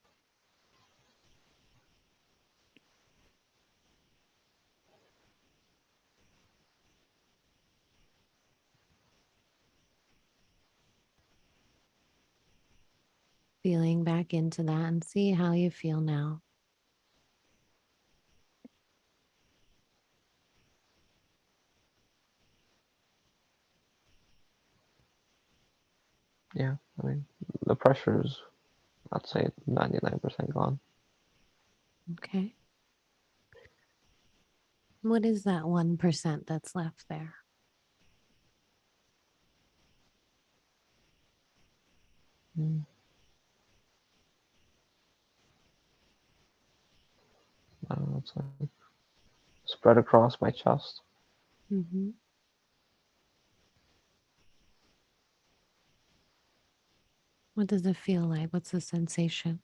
Feeling back into that and see how you feel now.
Yeah, I mean, the pressure is, I'd say, 99% gone.
Okay. What is that 1% that's left there?
Mm. I don't know, it's like spread across my chest.
Mm-hmm. What does it feel like? What's the sensation?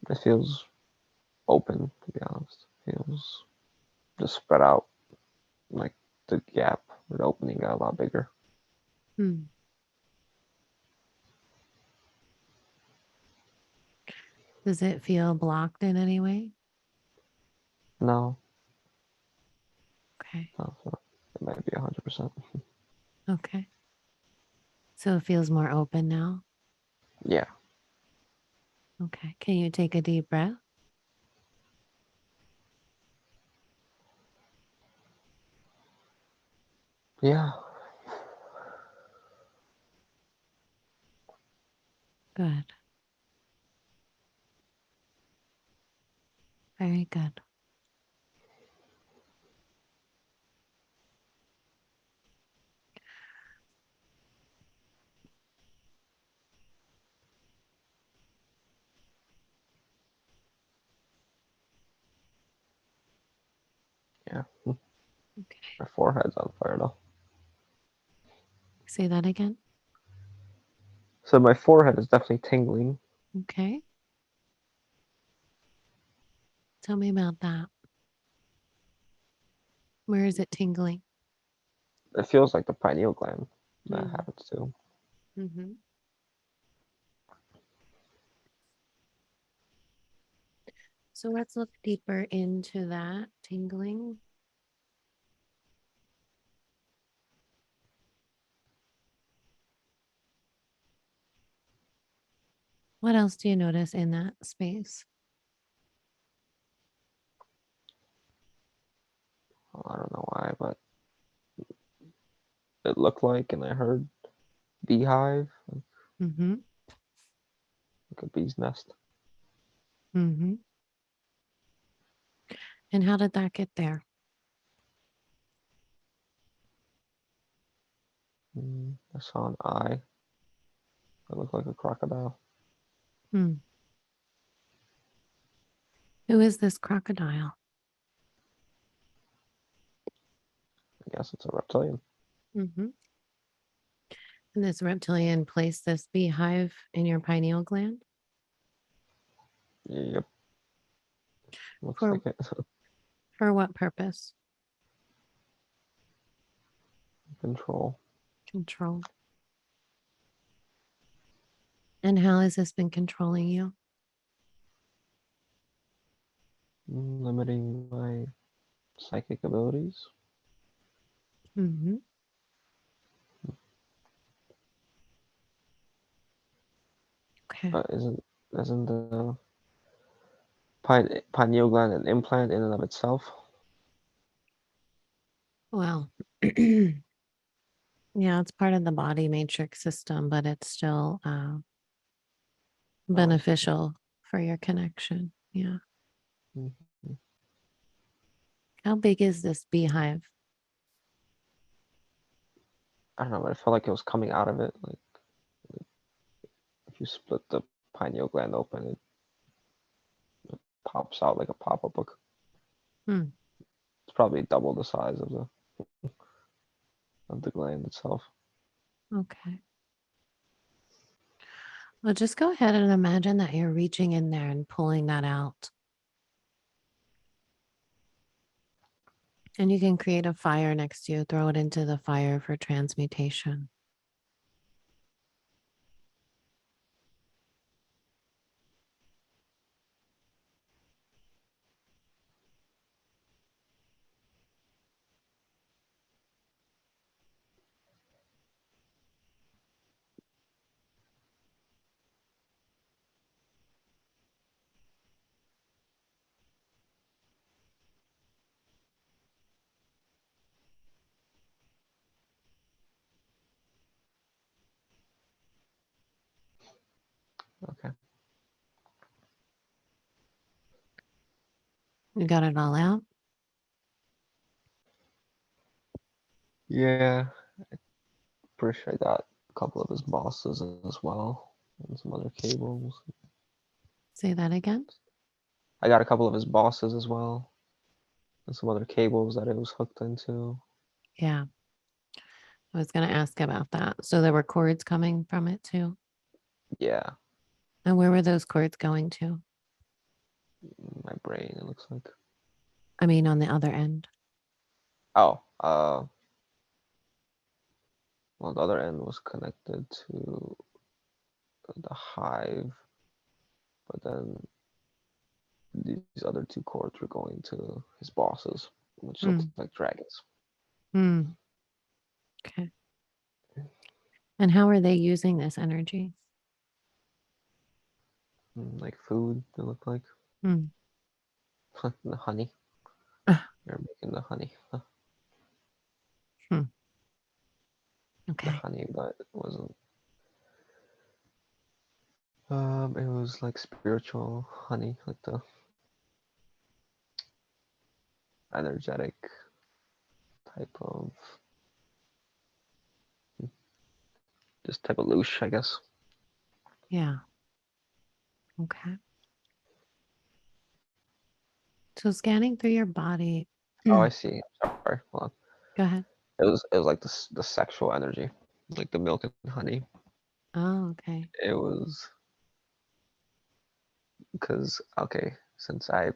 It feels open, to be honest. It feels just spread out, like the gap, the opening got a lot bigger.
Hmm. Does it feel blocked in any way?
No,
Okay.
no, so it might be 100%.
Okay. So it feels more open now?
Yeah,
Okay. Can you take a deep breath?
yeah,
Good. Very good.
yeah.
Okay.
My forehead's on fire though.
Say that again.
So my forehead is definitely tingling.
Okay. Tell me about that. Where is it tingling?
It feels like the pineal gland that
Mm.
happens too.
Mm-hmm. So let's look deeper into that tingling. What else do you notice in that space?
Well, I don't know why, but it looked like, and I heard beehive,
Mm-hmm.
like a bee's nest.
Mm-hmm. And how did that get there?
I saw an eye. It looked like a crocodile.
Hmm. Who is this crocodile?
I guess it's a reptilian.
Mm-hmm. And this reptilian placed this beehive in your pineal gland
Yep, looks
for
like it.
for what purpose?
Control.
Control. And how has this been controlling you?
Limiting my psychic abilities.
Mm-hmm. Okay.
But isn't the pineal gland an implant in and of itself?
Well, yeah, it's part of the body matrix system, but it's still
Oh, I see.
beneficial for your connection. Yeah.
Mhm.
How big is this beehive?
I don't know, but I felt like it was coming out of it. Like if you split the pineal gland open, it pops out like a pop-up book.
Hmm.
It's probably double the size of the gland itself.
Okay. Well, just go ahead and imagine that you're reaching in there and pulling that out. And you can create a fire next to you, throw it into the fire for transmutation.
Okay.
You got it all out?
Yeah, pretty sure I got a couple of his bosses as well, and some other cables.
Say that again.
I got a couple of his bosses as well, and some other cables that it was hooked into.
Yeah. I was going to ask about that. So there were cords coming from it too.
Yeah,
And where were those cords going to?
my brain, it looks like.
I mean, on the other end.
Oh, well, the other end was connected to the hive, but then these other two cords were going to his bosses, which looks
Hmm.
like dragons.
Hmm. Okay. And how are they using this energy?
Like food, it looked like.
Hmm.
The honey.
Ah,
They're making the honey.
hmm.
The
Okay.
honey, but it wasn't. It was like spiritual honey, like the energetic type of, just type of loosh, I guess.
Yeah. Okay. So scanning through your body.
Oh,
Go
I see. Sorry, hold on.
ahead.
It was like the sexual energy, like the milk and honey.
Oh, okay.
It was because okay, since I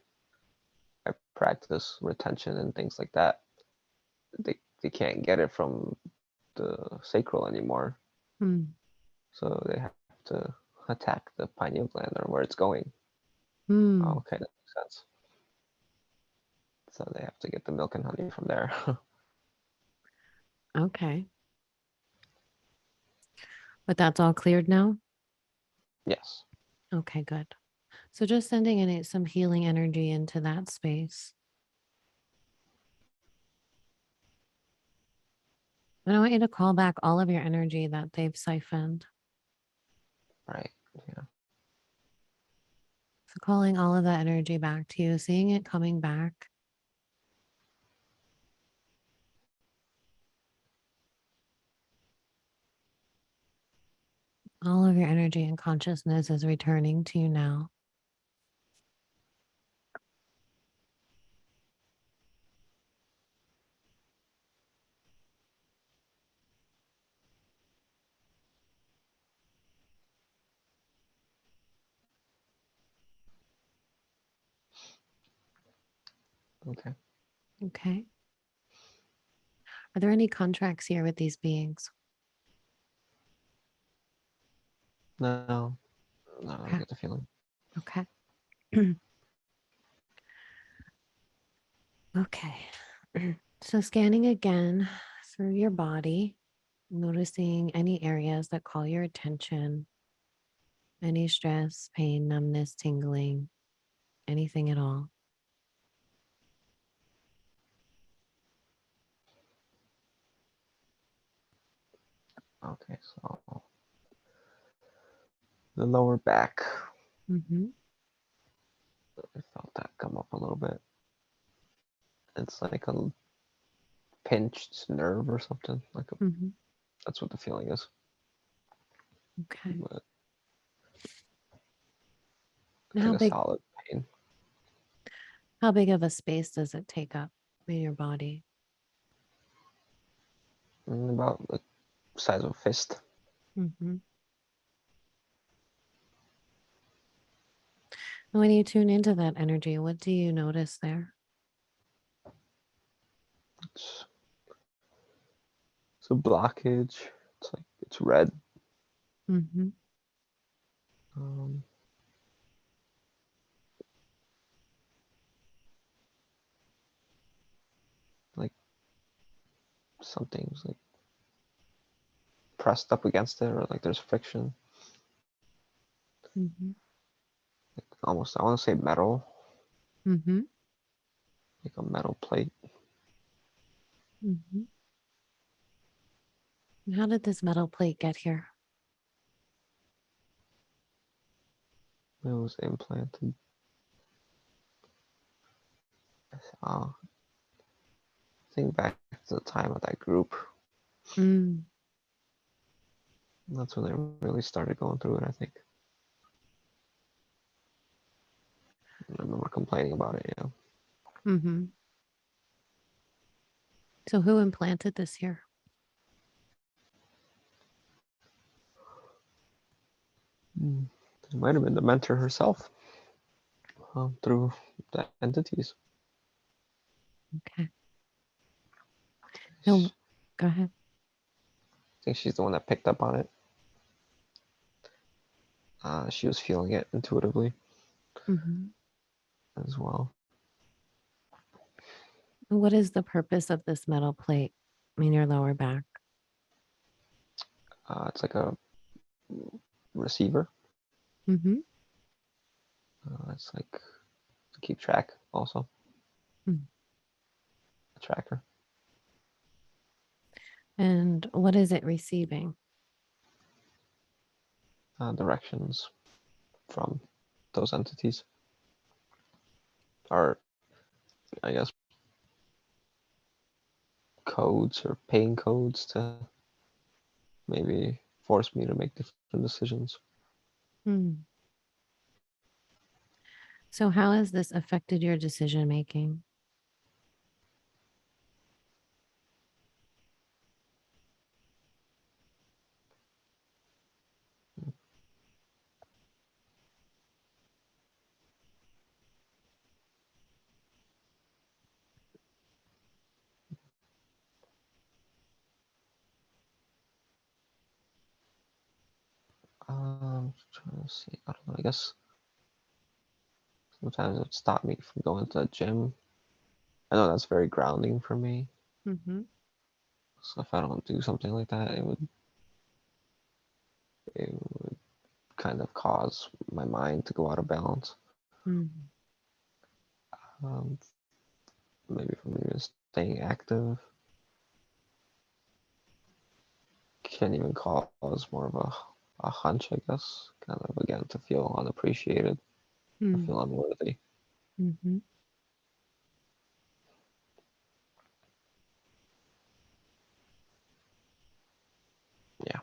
practice retention and things like that, they can't get it from the sacral anymore,
Hmm.
so they have to attack the pineal gland or where it's going.
Hmm.
Oh, okay, that makes sense. So they have to get the milk and honey from there.
Okay. But that's all cleared now?
Yes.
Okay, good. So just sending in some healing energy into that space. And I want you to call back all of your energy that they've siphoned.
Right. Yeah.
So calling all of that energy back to you, seeing it coming back. All of your energy and consciousness is returning to you now.
Okay.
Okay. Are there any contracts here with these beings?
No. No, I
Okay.
get the feeling.
Okay. Okay. So scanning again through your body, noticing any areas that call your attention, any stress, pain, numbness, tingling, anything at all.
Okay, so the lower back.
Mm-hmm.
I felt that come up a little bit. It's like a pinched nerve or something.
Mm-hmm.
That's what the feeling is.
Okay.
But
And
it's like a solid pain.
how big of a space does it take up in your body?
About the size of a fist.
Mm-hmm. And when you tune into that energy, what do you notice there?
It's a blockage. It's like it's red.
Mm-hmm.
Um, like something's like pressed up against it, or like there's friction.
Mm-hmm.
Like almost, I want to say metal,
Mm-hmm.
like a metal plate.
Mm-hmm. And how did this metal plate get here?
It was implanted. I think back to the time of that group.
Mm.
That's when they really started going through it, I think. I remember complaining about it, yeah.
Mm-hmm. So who implanted this here?
It might have been the mentor herself, through the entities.
Okay. No, go ahead.
I think she's the one that picked up on it. She was feeling it intuitively
Mm-hmm.
as well.
What is the purpose of this metal plate in your lower back?
It's like a receiver.
Mm-hmm.
It's like to keep track also.
Mm.
A tracker.
And what is it receiving?
Directions from those entities. Or, I guess, codes or pain codes to maybe force me to make different decisions.
Hmm. So how has this affected your decision making?
Trying to see. I don't know. I guess Sometimes it stopped me from going to the gym. I know that's very grounding for me.
Mm-hmm.
So if I don't do something like that, it would kind of cause my mind to go out of balance.
Mm-hmm.
Um, maybe from even staying active, can't even cause more of a hunch, I guess. Kind of again to feel unappreciated, to feel unworthy.
Mm-hmm.
Yeah.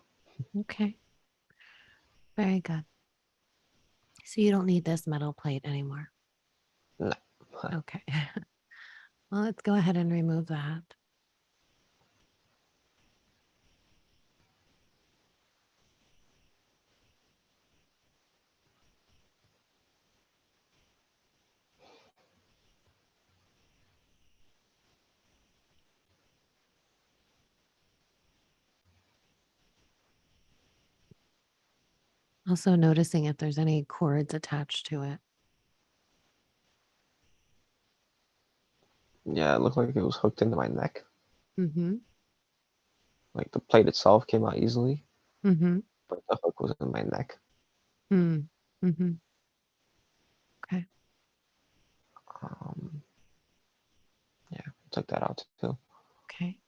Okay. Very good. So you don't need this metal plate anymore.
No.
Okay. Well, let's go ahead and remove that. Also noticing if there's any cords attached to it.
Yeah, it looked like it was hooked into my neck.
Mm-hmm.
Like the plate itself came out easily,
Mm-hmm.
but the hook was in my neck.
Mm. Mm-hmm. Okay.
Um, yeah, took that out too.
Okay.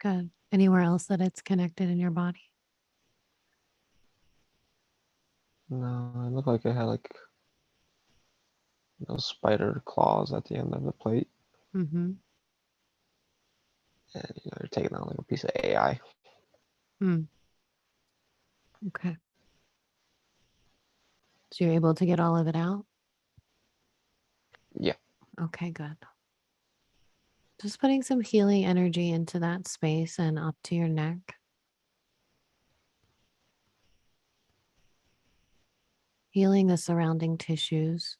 Good. Anywhere else that it's connected in your body?
No, it looked like it had like those spider claws at the end of the plate,
Mm-hmm.
and you're taking out like a piece of AI.
Mm. Okay. So you're able to get all of it out?
Yeah.
Okay, good. Just putting some healing energy into that space and up to your neck. Healing the surrounding tissues.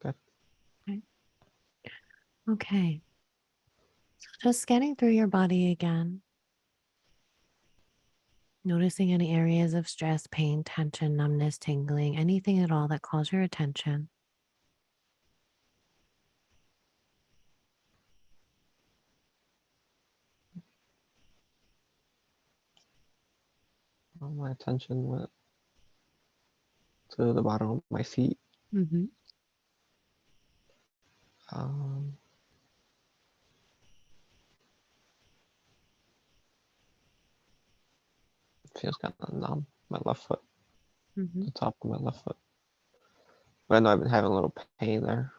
Okay.
Okay. Okay. So just scanning through your body again, noticing any areas of stress, pain, tension, numbness, tingling, anything at all that calls your attention.
All my attention went to the bottom of my feet.
Mm-hmm.
Um, it feels kind of numb. My left foot,
Mm-hmm.
the top of my left foot. But I know I've been having a little pain there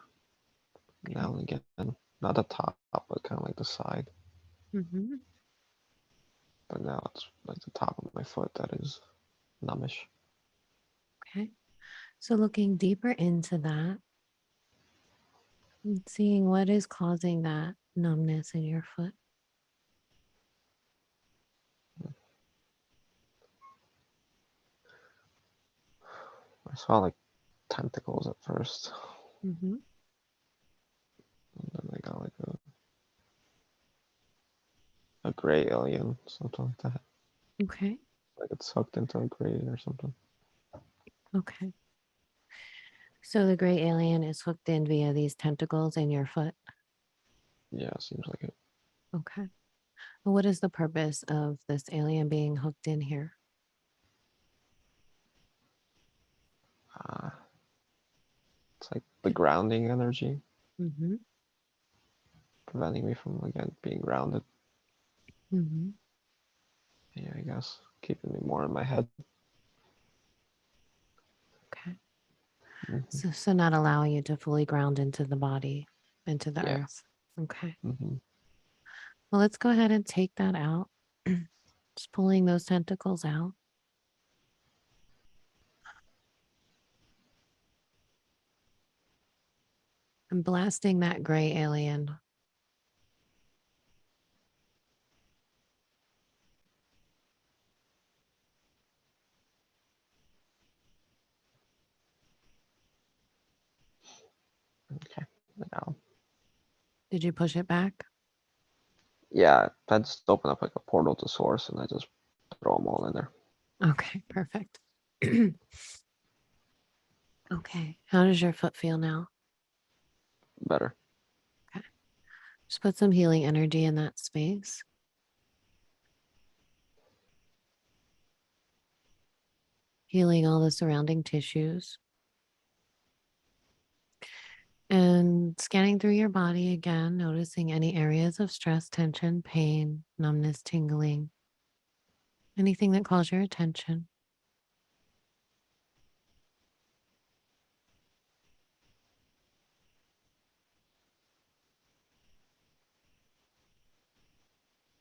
Okay.
now and again. Not the top, but kind of like the side.
Mm-hmm.
But now it's like the top of my foot that is numbish.
Okay. So looking deeper into that and seeing what is causing that numbness in your foot.
I saw like tentacles at first,
Mm-hmm.
and then I got like a gray alien, something like that.
Okay.
Like it's hooked into a gray or something.
Okay. So the gray alien is hooked in via these tentacles in your foot.
Yeah, it seems like it.
Okay. Well, what is the purpose of this alien being hooked in here?
Uh, it's like the grounding energy,
Mm-hmm.
preventing me from again being grounded.
Mm-hmm.
Yeah, I guess keeping me more in my head.
Okay.
Hmm.
So not allowing you to fully ground into the body, into the
Yeah,
earth. Okay.
Hmm.
Well, let's go ahead and take that out. Just pulling those tentacles out. And blasting that gray alien.
Okay. Now,
Did you push it back?
yeah, I just open up like a portal to source, and I just throw them all in there.
Okay, perfect. Okay. How does your foot feel now?
Better.
Okay. Just put some healing energy in that space. Healing all the surrounding tissues. And scanning through your body again, noticing any areas of stress, tension, pain, numbness, tingling, anything that calls your attention.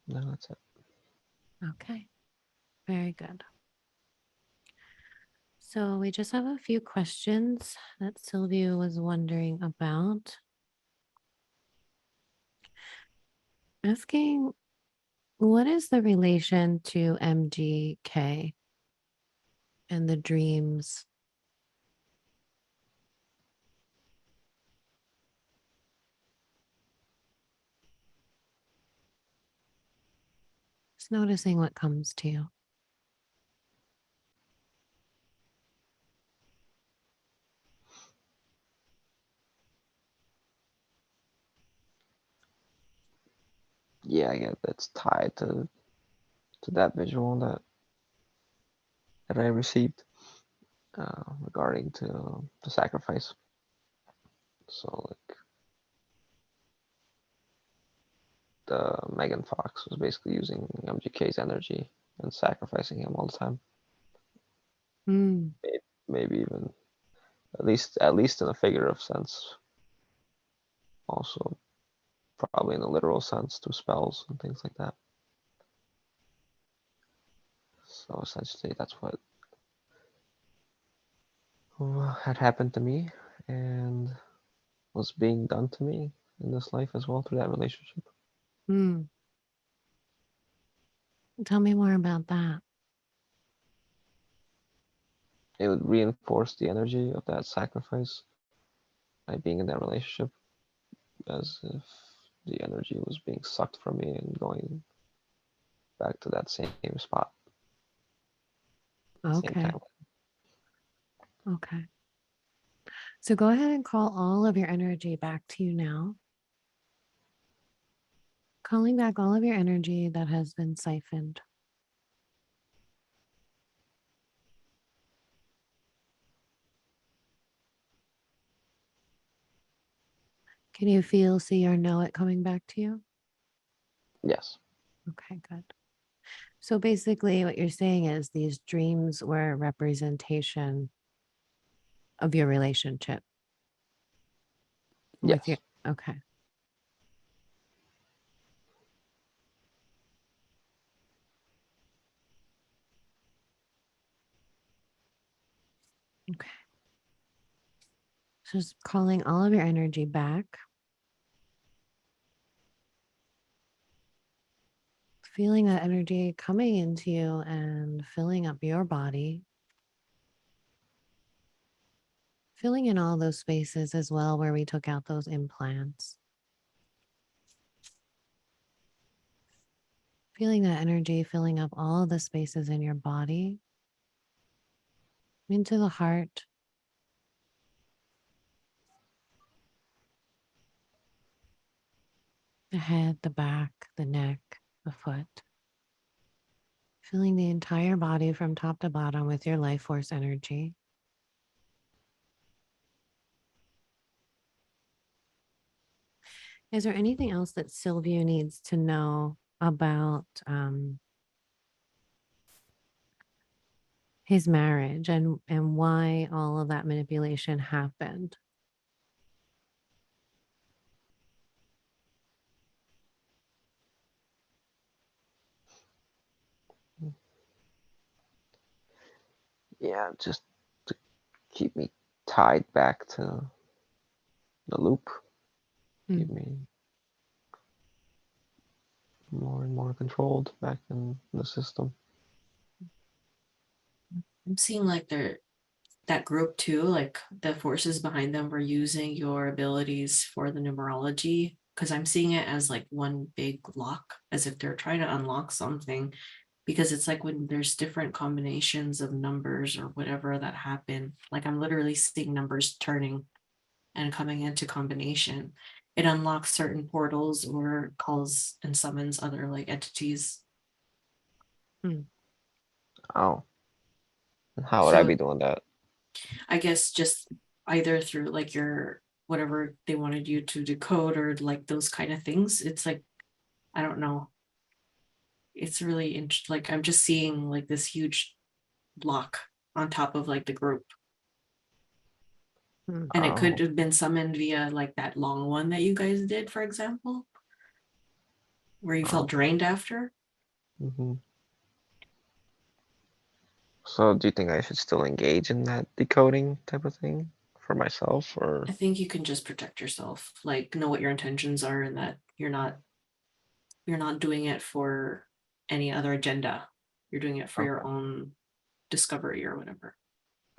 No, that's it.
Okay, very good. So we just have a few questions that Silviu was wondering about. Asking, what is the relation to MGK and the dreams? Just noticing what comes to you.
Yeah, I get that's tied to that visual that I received regarding to the sacrifice. So like the Megan Fox was basically using MGK's energy and sacrificing him all the time.
Mm,
Maybe even at least in a figurative sense. Also, probably in a literal sense to spells and things like that. So essentially, that's what had happened to me and was being done to me in this life as well through that relationship.
mm. Tell me more about that.
It would reinforce the energy of that sacrifice by being in that relationship, as if the energy was being sucked from me and going back to that same spot, same
Okay.
time.
Okay. So go ahead and call all of your energy back to you now. Calling back all of your energy that has been siphoned. Can you feel, see, or know it coming back to you?
Yes.
Okay, good. So basically, what you're saying is these dreams were a representation of your relationship with your.
Yes.
Okay. Okay. So just calling all of your energy back, feeling that energy coming into you and filling up your body, filling in all those spaces as well where we took out those implants. Feeling that energy filling up all the spaces in your body, into the heart, the head, the back, the neck, the foot. Filling the entire body from top to bottom with your life force energy. Is there anything else that Silvio needs to know about his marriage and why all of that manipulation happened?
Yeah, just to keep me tied back to the loop, keep me more and more controlled back in the system.
I'm seeing like that group too, like the forces behind them were using your abilities for the numerology, because I'm seeing it as like one big lock, as if they're trying to unlock something. Because it's like when there's different combinations of numbers or whatever that happen, like I'm literally seeing numbers turning and coming into combination. It unlocks certain portals or calls and summons other like entities.
Oh, and how would I be
So
doing that?
I guess just either through like your whatever they wanted you to decode or like those kind of things. It's like, I don't know. It's really like I'm just seeing like this huge block on top of like the group. And it could
Oh,
have been summoned via like that long one that you guys did, for example, where you felt
oh.
drained after.
hmm So, do you think I should still engage in that decoding type of thing for myself, or
I think you can just protect yourself, like know what your intentions are and that you're not doing it for any other agenda. You're doing it for your
okay,
own discovery or whatever.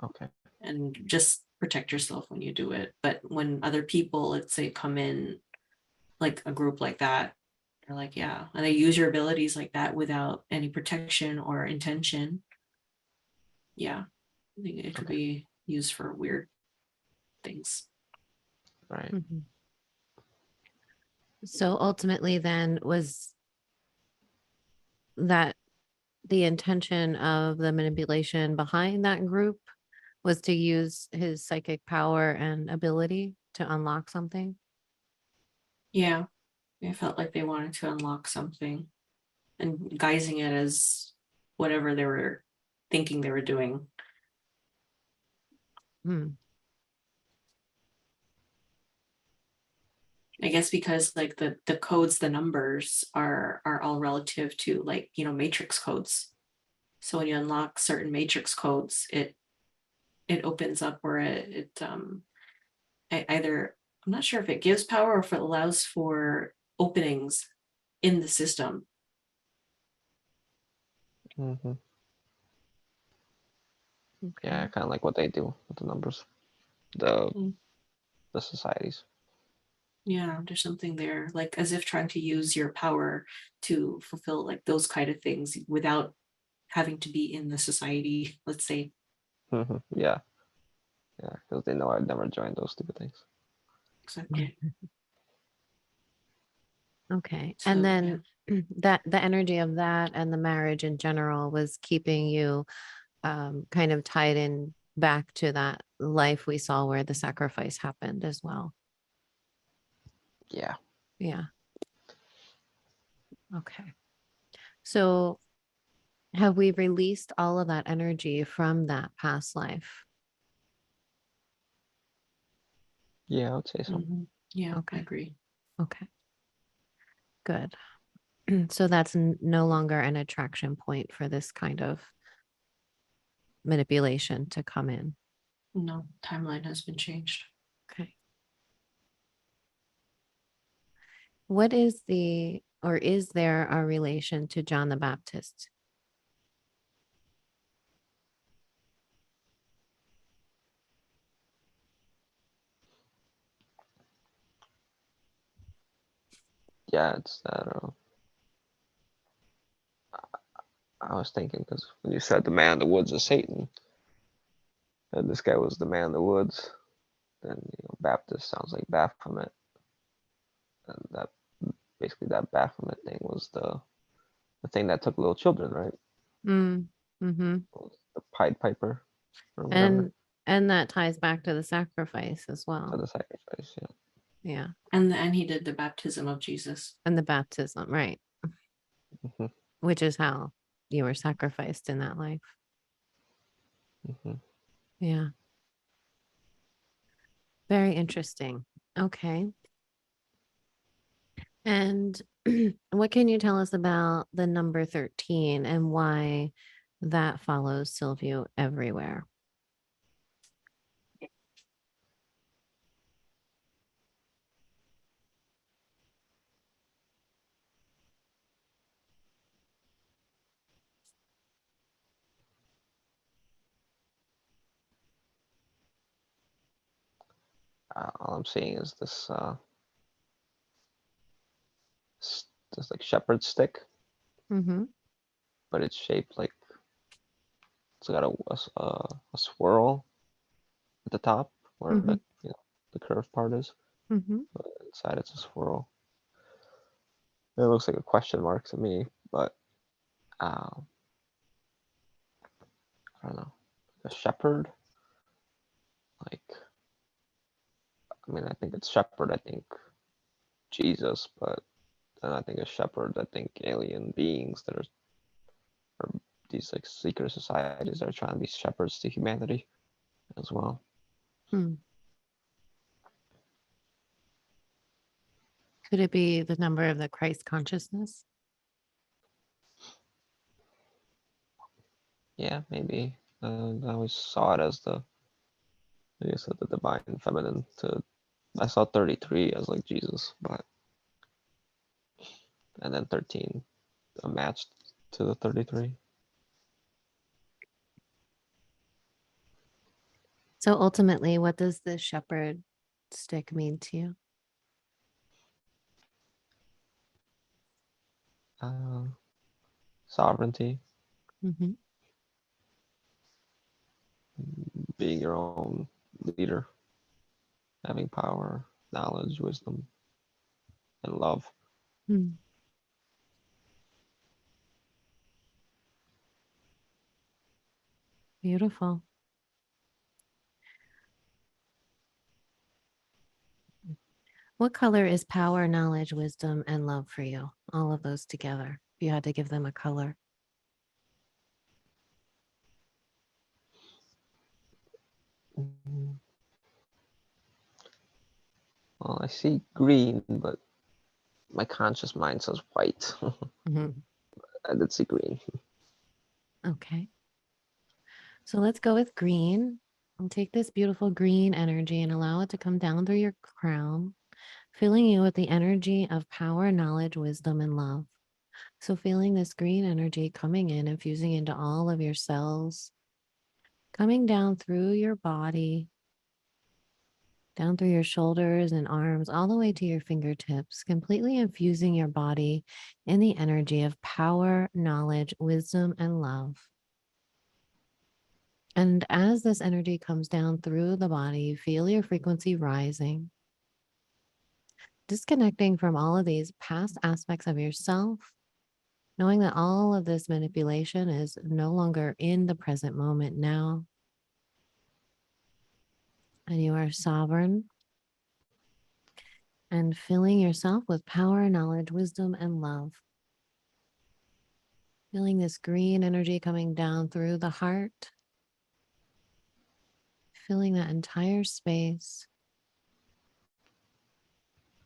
okay,
And just protect yourself when you do it. But when other people, let's say, come in, like a group like that, they're like, yeah, and they use your abilities like that without any protection or intention. Yeah, I think it could
okay,
be used for weird things.
right.
Mhm. So ultimately, then, was that the intention of the manipulation behind that group was to use his psychic power and ability to unlock something?
Yeah, I felt like they wanted to unlock something and guising it as whatever they were thinking they were doing.
Hmm.
I guess because like the codes, the numbers are all relative to like matrix codes. So when you unlock certain matrix codes, it opens up where either I'm not sure if it gives power or if it allows for openings in the system.
hmm Yeah,
Okay.
kind of like what they do with the numbers, the
Mm.
the societies.
Yeah, there's something there, like as if trying to use your power to fulfill like those kind of things without having to be in the society, let's say.
Yeah, yeah, because they know I'd never join those stupid things.
Exactly.
Okay. And
So yeah.
then that the energy of that and the marriage in general was keeping you kind of tied in back to that life we saw where the sacrifice happened as well.
Yeah,
Yeah. Okay. So have we released all of that energy from that past life?
yeah, I would say so.
Yeah, I
Okay.
agree.
Okay. Good. So that's no longer an attraction point for this kind of manipulation to come in.
No, timeline has been changed.
Okay. What is or is there a relation to John the Baptist?
Yeah, it's that. I was thinking because when you said the man in the woods is Satan, and this guy was the man in the woods, then Baptist sounds like Baphomet, and that basically that Baphomet thing was the thing that took little children, right?
Mm, mm-hmm.
The Pied Piper or whatever
And that ties back to the sacrifice as
to
well.
the sacrifice. Yeah.
Yeah.
And he did the baptism of Jesus.
And the baptism, right?
hmm
Which is how you were sacrificed in that life.
hmm
Yeah. Very interesting. Okay. And what can you tell us about the number 13 and why that follows Silviu everywhere.
All I'm seeing is this like shepherd stick,
Mm-hmm.
but it's shaped like it's got a swirl at the top where
Mm-hmm.
the curved part is.
Mm-hmm.
But inside it's a swirl. It looks like a question mark to me, but I don't know. A shepherd, like I mean, I think it's shepherd. I think Jesus, but then I think a shepherd. I think alien beings that are these like secret societies that are trying to be shepherds to humanity as well.
Hmm. Could it be the number of the Christ consciousness?
Yeah, maybe. I always saw it as like I said, the divine feminine. I saw 33 as like Jesus, but and then 13 matched to the 33.
So ultimately, what does the shepherd stick mean to you?
Sovereignty,
Mm-hmm.
being your own leader, having power, knowledge, wisdom, and love.
Hmm. Beautiful. What color is power, knowledge, wisdom, and love for you? All of those together. If you had to give them a color.
Mhm. Well, I see green, but my conscious mind says white.
Mm-hmm.
I did see green.
Okay. So let's go with green. And take this beautiful green energy and allow it to come down through your crown, filling you with the energy of power, knowledge, wisdom, and love. So feeling this green energy coming in, infusing into all of your cells, coming down through your body, down through your shoulders and arms, all the way to your fingertips, completely infusing your body in the energy of power, knowledge, wisdom, and love. And as this energy comes down through the body, you feel your frequency rising, disconnecting from all of these past aspects of yourself, knowing that all of this manipulation is no longer in the present moment now, and you are sovereign and filling yourself with power, knowledge, wisdom, and love. Feeling this green energy coming down through the heart, filling that entire space,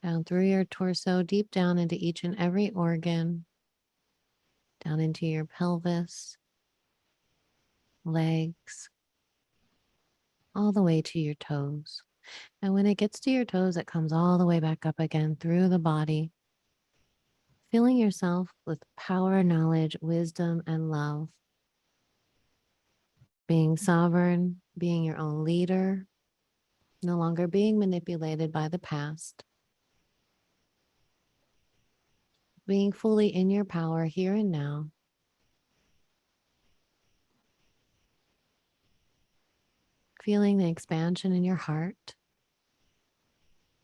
down through your torso, deep down into each and every organ, down into your pelvis, legs, all the way to your toes. And when it gets to your toes, it comes all the way back up again through the body, filling yourself with power, knowledge, wisdom, and love. Being sovereign, being your own leader, no longer being manipulated by the past, being fully in your power here and now. Feeling the expansion in your heart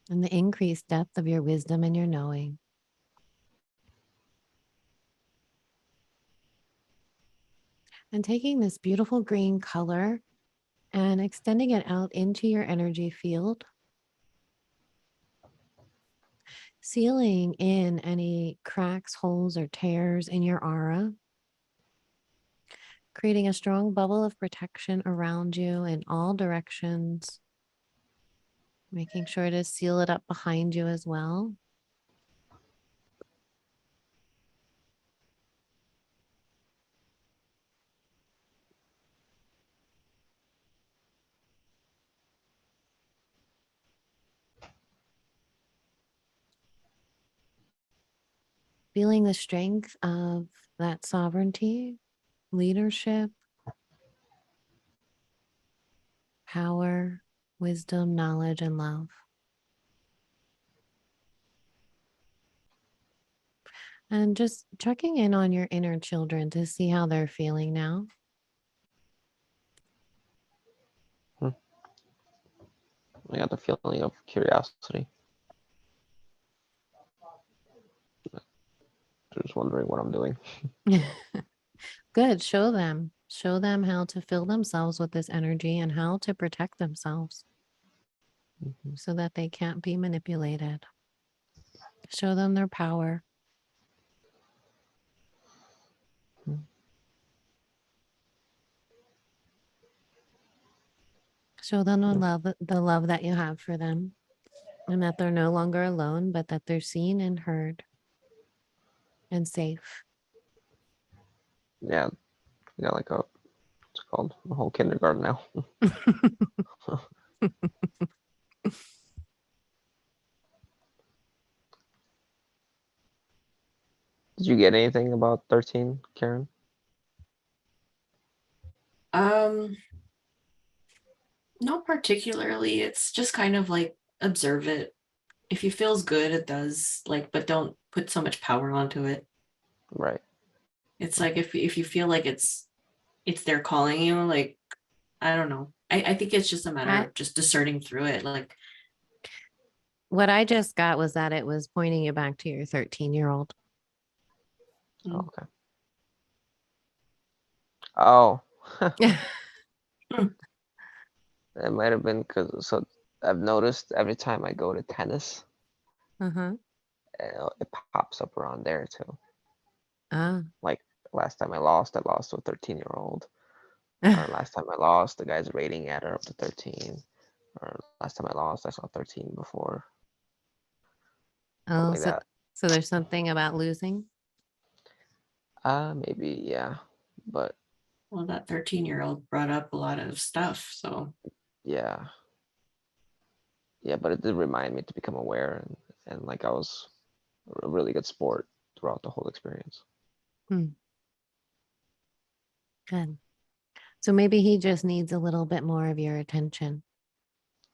and the increased depth of your wisdom and your knowing. And taking this beautiful green color and extending it out into your energy field, sealing in any cracks, holes, or tears in your aura, creating a strong bubble of protection around you in all directions, making sure to seal it up behind you as well. feeling the strength of that sovereignty, leadership, power, wisdom, knowledge, and love. And just checking in on your inner children to see how they're feeling now.
I got the feeling of curiosity. Just wondering what I'm doing.
Good. Show them. Show them how to fill themselves with this energy and how to protect themselves so that they can't be manipulated. Show them their power. Show them the love that you have for them, and that they're no longer alone, but that they're seen and heard and safe.
Yeah, I got like what's it called? A whole kindergarten now. Did you get anything about 13, Karen?
Not particularly. It's just kind of like observe it. If it feels good, it does. Like, but don't put so much power onto it.
Right.
It's like if you feel like it's there calling you, like, I don't know. I think it's just a matter of just discerning through it. Like,
what I just got was that it was pointing you back to your 13-year-old.
Oh, okay. Oh. It might have been because I've noticed every time I go to tennis, it pops up around there too. Like last time I lost to a 13-year-old. Or last time I lost, the guy's rating added up to 13. Or last time I lost, I saw 13 before. Something like that.
So there's something about losing?
Maybe, yeah. But
well, that 13-year-old brought up a lot of stuff. So
yeah. Yeah, but it did remind me to become aware and like I was a really good sport throughout the whole experience.
Good. So maybe he just needs a little bit more of your attention.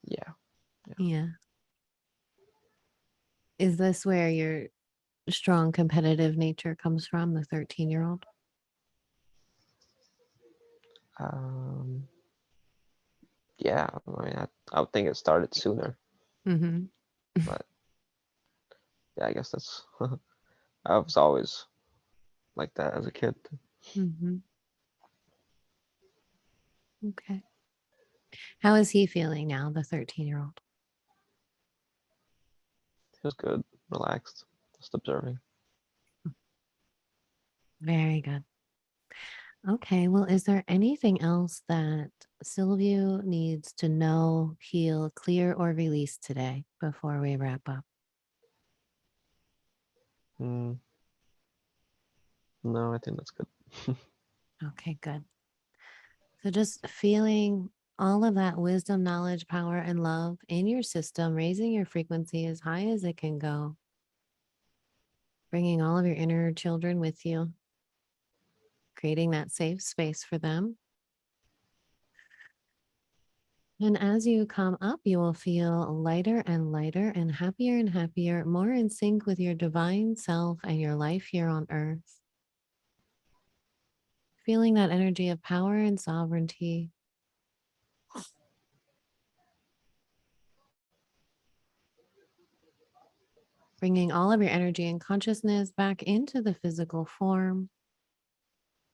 Yeah.
Is this where your strong competitive nature comes from, the 13-year-old?
Yeah, I mean, I would think it started sooner, but yeah, I guess that's, I was always like that as a kid.
Okay. How is he feeling now, the 13-year-old?
It was good, relaxed, just observing.
Very good. Okay, well, is there anything else that Silviu needs to know, heal, clear, or release today before we wrap up?
No, I think that's good.
Okay, good. So just feeling all of that wisdom, knowledge, power, and love in your system, raising your frequency as high as it can go, bringing all of your inner children with you, creating that safe space for them. And as you come up, you will feel lighter and happier, more in sync with your divine self and your life here on earth. Feeling that energy of power and sovereignty. Bringing all of your energy and consciousness back into the physical form.